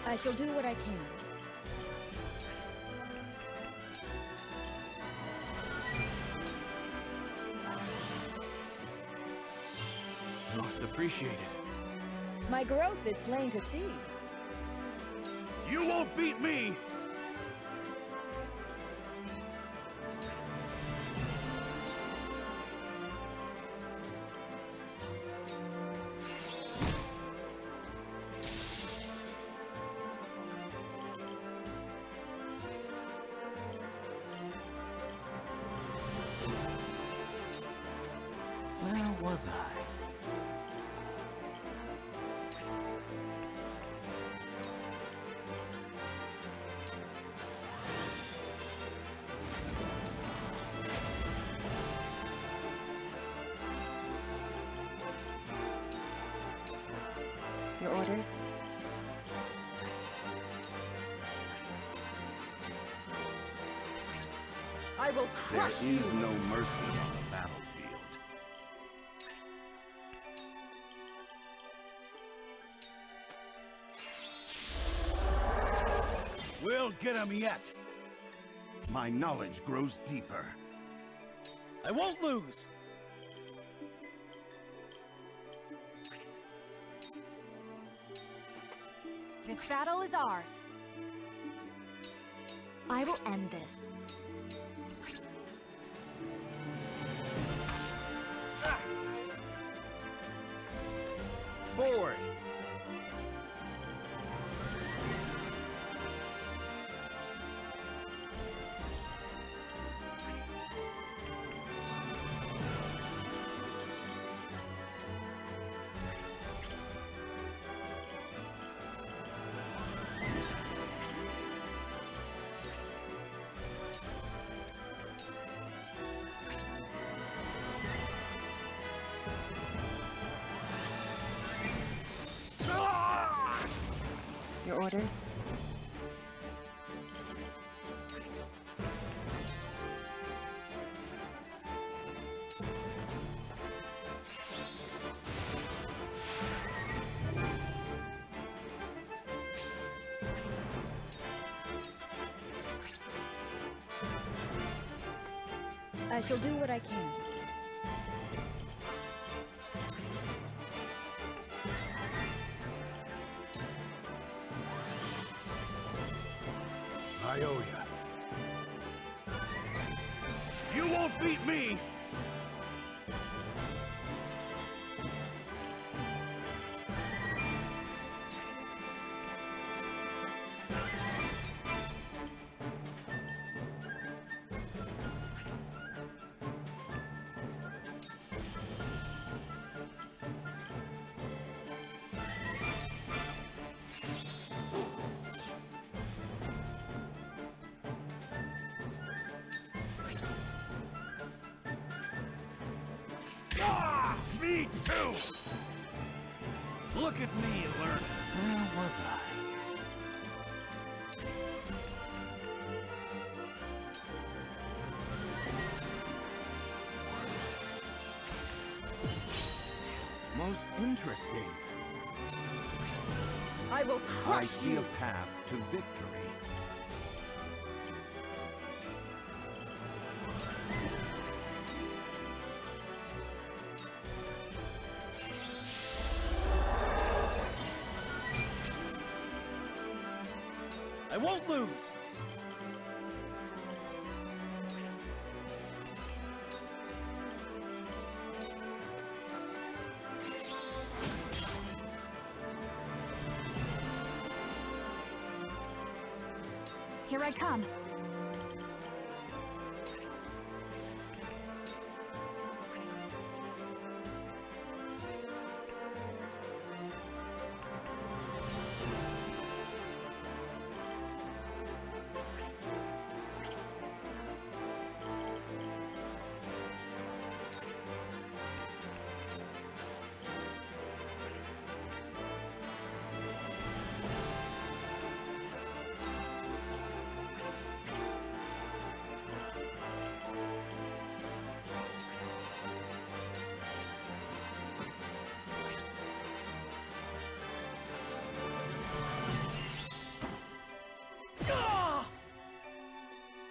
I shall do what I can. Most appreciated. My growth is plain to see. You won't beat me! Where was I? Your orders? I will crush There you! is no mercy on the battlefield. We'll get him yet! My knowledge grows deeper. I won't lose! This battle is ours. I will end this. Forward! Your orders? I shall do what I can. I owe ya. You won't beat me! need to! Look at me learning. Where was I? Most interesting. I will crush I see you! a path to victory. I won't lose! Here I come.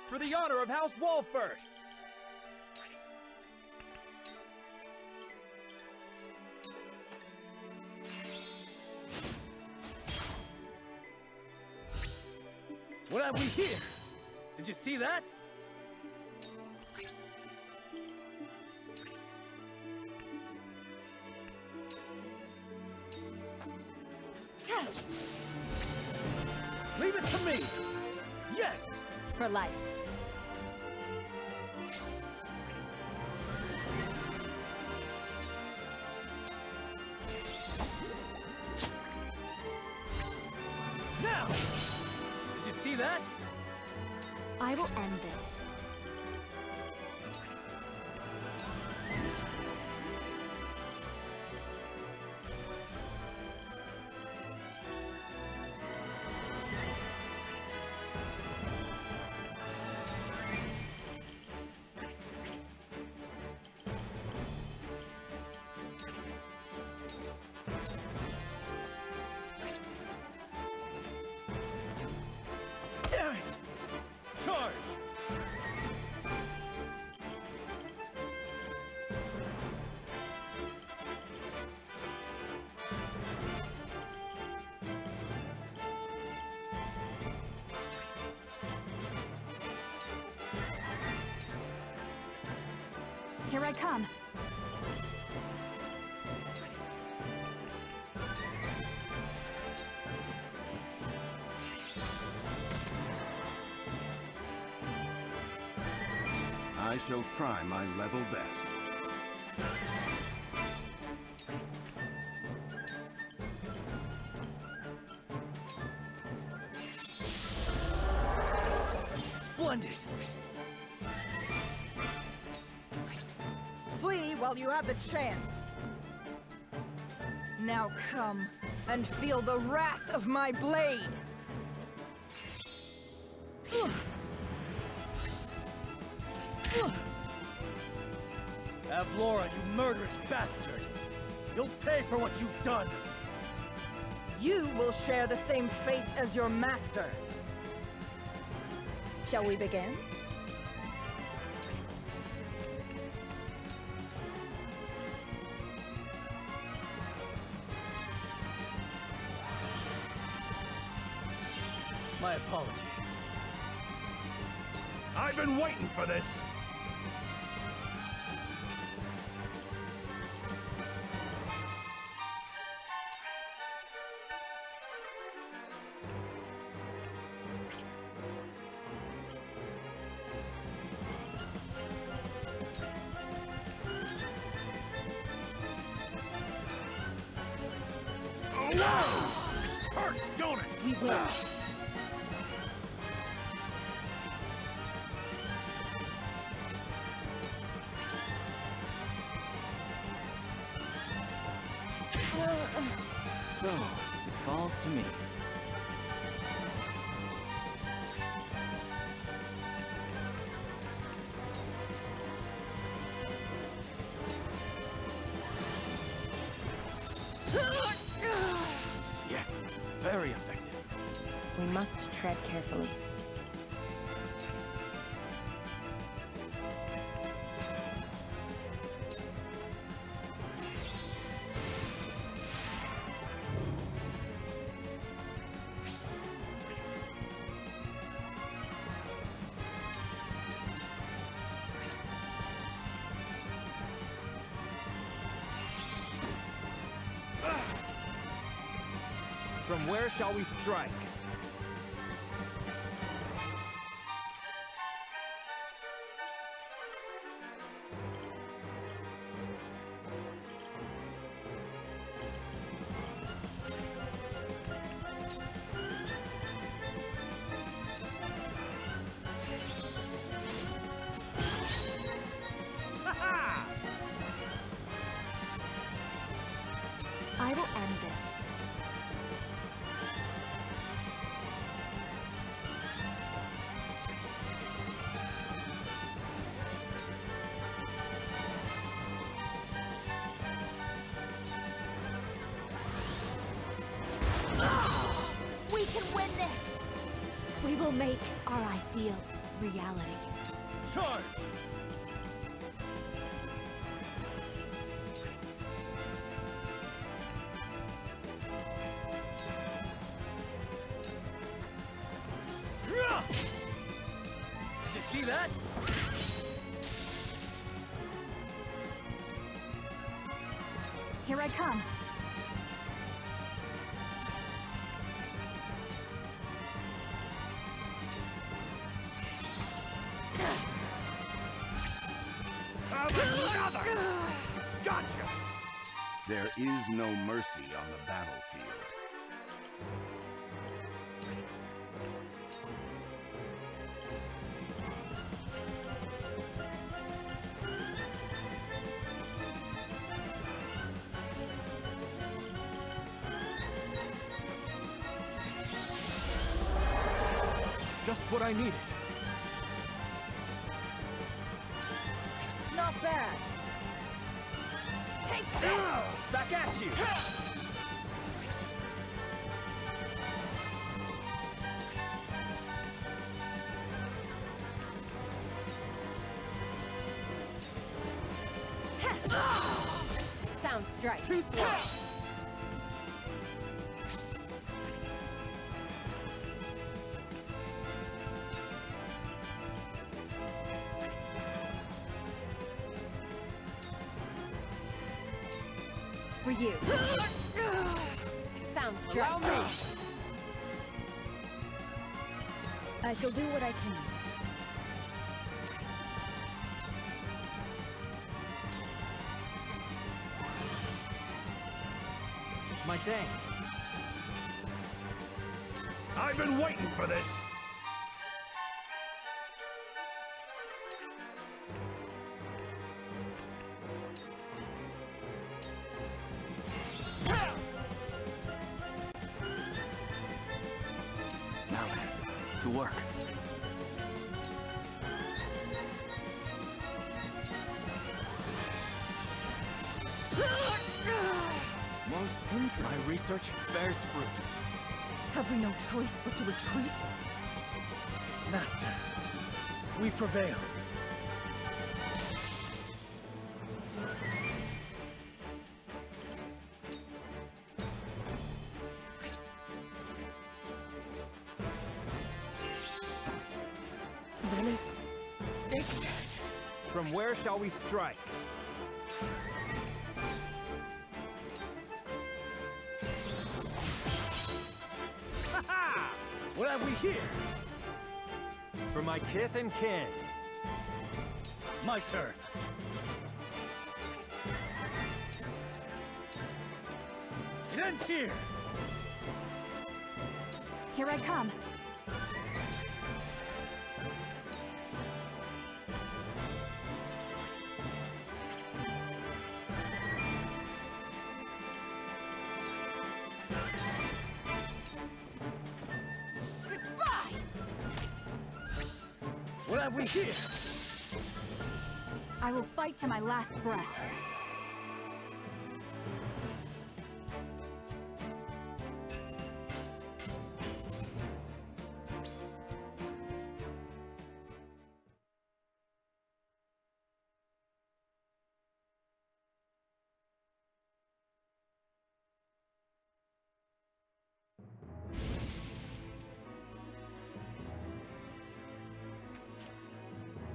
For the honor of House Walford! What have we here? Did you see that? Leave it to me! Yes! For life. Now! Did you see that? I will end this. Damn it! Charge! Here I come. I shall try my level best. Splendid! Flee while you have the chance. Now come and feel the wrath of my blade. Avlora, you murderous bastard! You'll pay for what you've done! You will share the same fate as your master. Shall we begin? My apologies. I've been waiting for this! Hurts, don't it? We will. falls to me. Yes, very effective. We must tread carefully. From where shall we strike? I will end this. We can win this! We will make our ideals reality. Charge! Did you see that? Here I come. Another! Gotcha! There is no mercy on the battlefield. Just what I needed. Not bad. Take this! Back at you! Sound strike. Too slow! For you. Sound Allow strike. me! I shall do what I can. My thanks. I've been waiting for this! Now then, to work. Most interesting. My research bears fruit. Have we no choice but to retreat? Master, we prevailed. From where shall we strike? What have we here? For my kith and kin. My turn. It ends here. Here I come. have we here? I will fight to my last breath.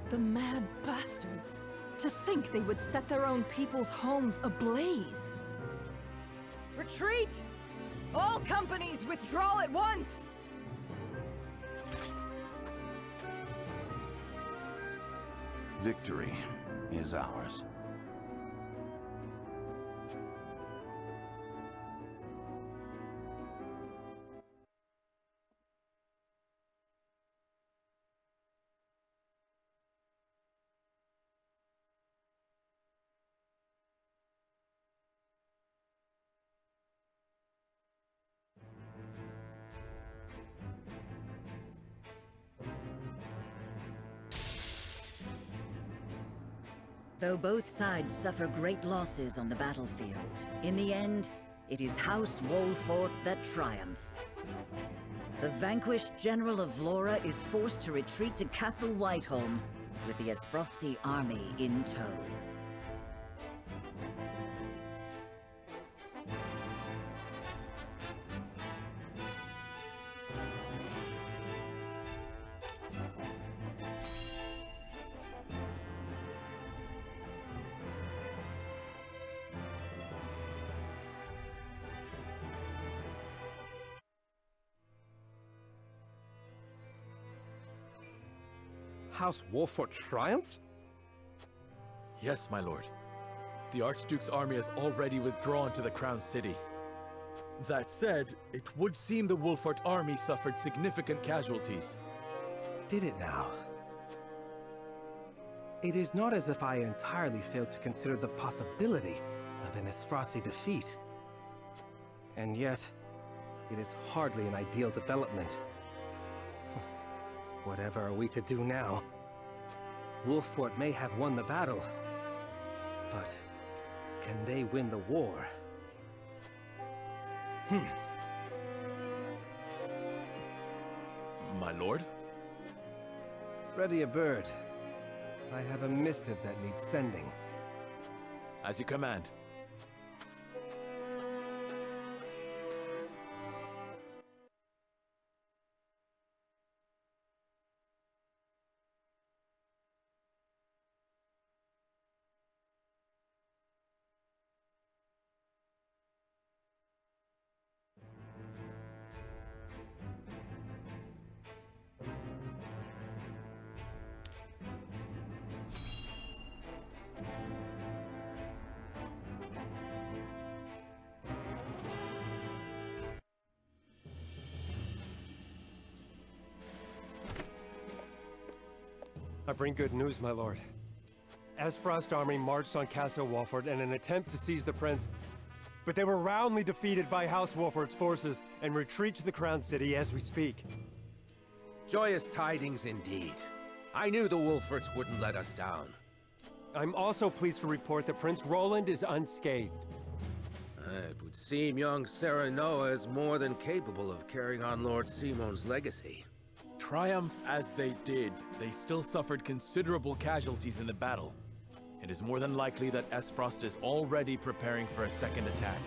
The mad bastards! To think they would set their own people's homes ablaze! Retreat! All companies withdraw at once! Victory is ours. Though both sides suffer great losses on the battlefield, in the end, it is House Wolfort that triumphs. The vanquished General of Vlora is forced to retreat to Castle Whiteholm, with the Aesfrosti army in tow. House Wolfort triumphed? Yes, my lord. The Archduke's army has already withdrawn to the Crown City. That said, it would seem the Wolfort army suffered significant casualties. Did it now? It is not as if I entirely failed to consider the possibility of an Aesfrosti defeat. And yet, it is hardly an ideal development. Whatever are we to do now? Wolfort may have won the battle, but can they win the war? My lord? Ready a bird. I have a missive that needs sending. As you command. I bring good news, my lord. Aesfrost army marched on Castle Wolfort in an attempt to seize the prince, but they were roundly defeated by House Wolfort's forces and retreat to the Crown City as we speak. Joyous tidings indeed. I knew the Wolforts wouldn't let us down. I'm also pleased to report that Prince Roland is unscathed. It would seem young Serenoa is more than capable of carrying on Lord Simon's legacy. Triumph as they did, they still suffered considerable casualties in the battle. It is more than likely that Aesfrost is already preparing for a second attack.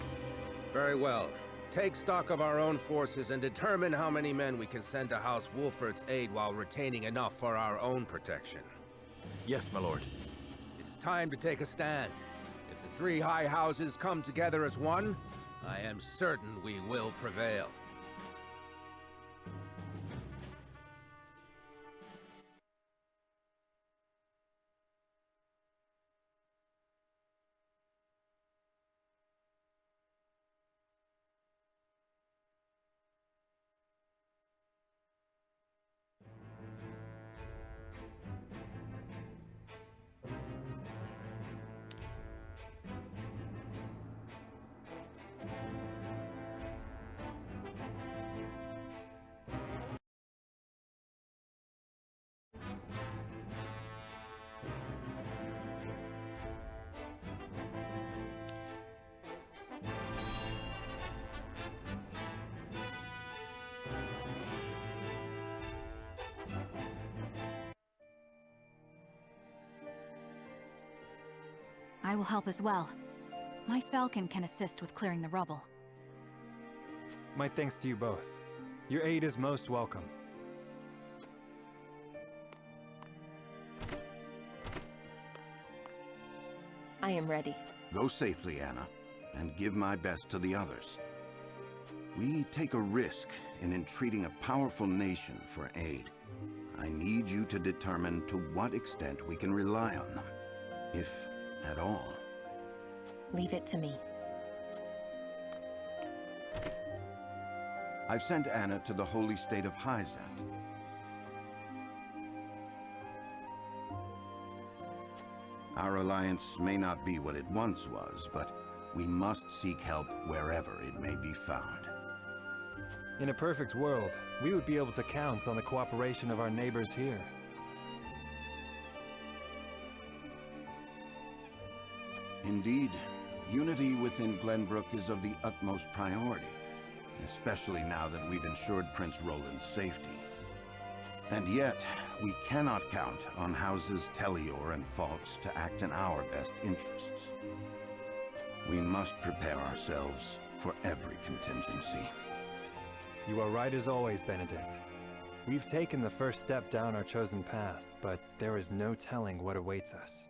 Very well. Take stock of our own forces and determine how many men we can send to House Wolfort's aid while retaining enough for our own protection. Yes, my lord. It is time to take a stand. If the three high houses come together as one, I am certain we will prevail. I will help as well. My falcon can assist with clearing the rubble. My thanks to you both. Your aid is most welcome. I am ready. Go safely, Anna, and give my best to the others. We take a risk in entreating a powerful nation for aid. I need you to determine to what extent we can rely on them, if at all. Leave it to me. I've sent Anna to the holy state of Hyzant. Our alliance may not be what it once was, but we must seek help wherever it may be found. In a perfect world, we would be able to count on the cooperation of our neighbors here. Indeed, unity within Glenbrook is of the utmost priority, especially now that we've ensured Prince Roland's safety. And yet, we cannot count on houses Tellior and Falks to act in our best interests. We must prepare ourselves for every contingency. You are right as always, Benedict. We've taken the first step down our chosen path, but there is no telling what awaits us.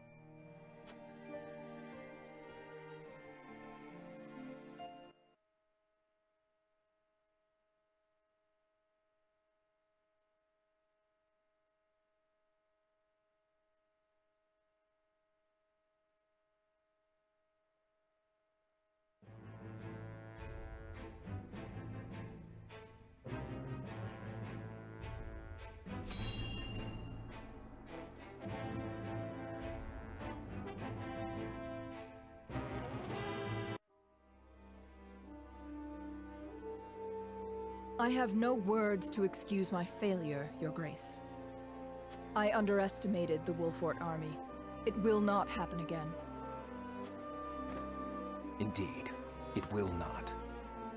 I have no words to excuse my failure, Your Grace. I underestimated the Wolfort army. It will not happen again. Indeed, it will not.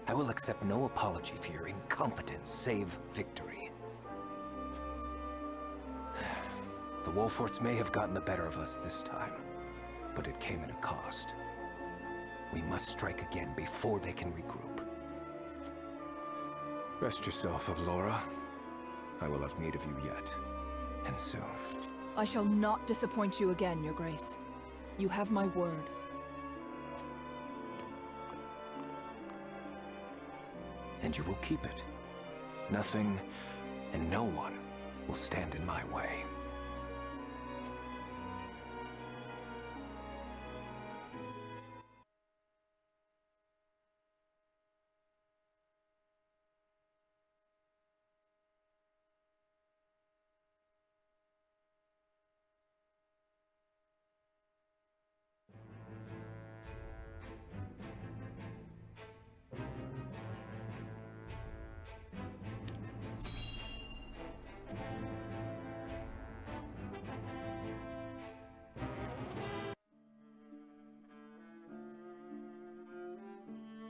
I will accept no apology for your incompetence, save victory. The Wolforts may have gotten the better of us this time, but it came at a cost. We must strike again before they can regroup. Rest yourself, Avlora. I will have need of you yet, and soon. I shall not disappoint you again, Your Grace. You have my word. And you will keep it. Nothing and no one will stand in my way.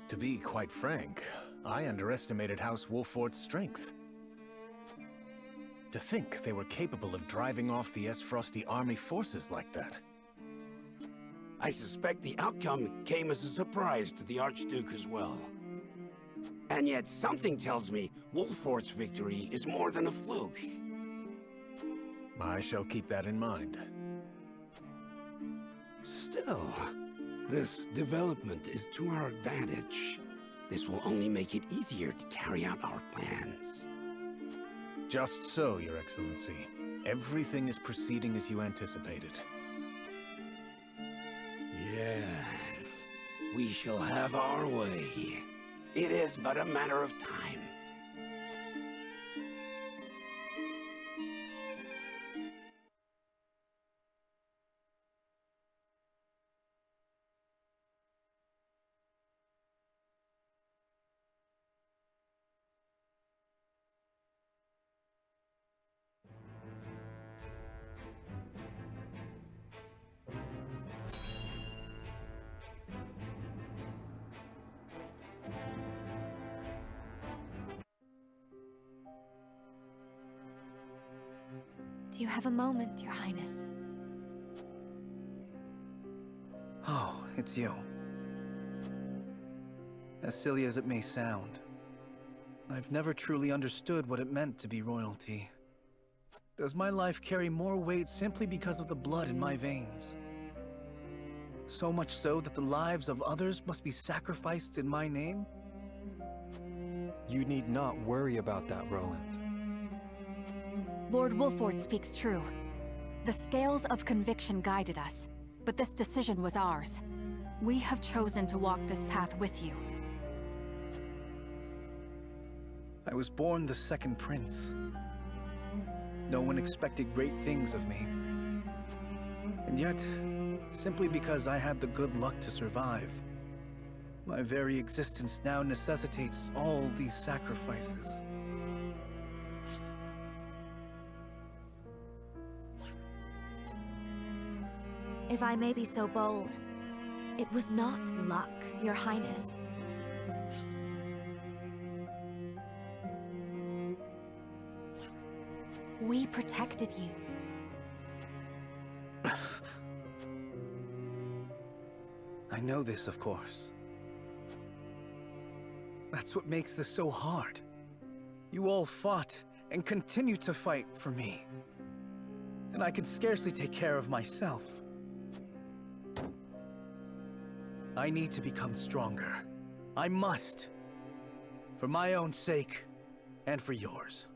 To be quite frank, I underestimated House Wolfort's strength. To think they were capable of driving off the Esfrosty army forces like that. I suspect the outcome came as a surprise to the Archduke as well. And yet something tells me Wolfort's victory is more than a fluke. I shall keep that in mind. Still, this development is to our advantage. This will only make it easier to carry out our plans. Just so, Your Excellency. Everything is proceeding as you anticipated. Yes, we shall have our way. It is but a matter of time. Do you have a moment, Your Highness? It's you. As silly as it may sound, I've never truly understood what it meant to be royalty. Does my life carry more weight simply because of the blood in my veins? So much so that the lives of others must be sacrificed in my name? You need not worry about that, Roland. Lord Wolford speaks true. The scales of conviction guided us, but this decision was ours. We have chosen to walk this path with you. I was born the second prince. No one expected great things of me. And yet, simply because I had the good luck to survive, my very existence now necessitates all these sacrifices. If I may be so bold, it was not luck, Your Highness. We protected you. I know this, of course. That's what makes this so hard. You all fought and continue to fight for me. And I can scarcely take care of myself. I need to become stronger. I must. For my own sake, and for yours.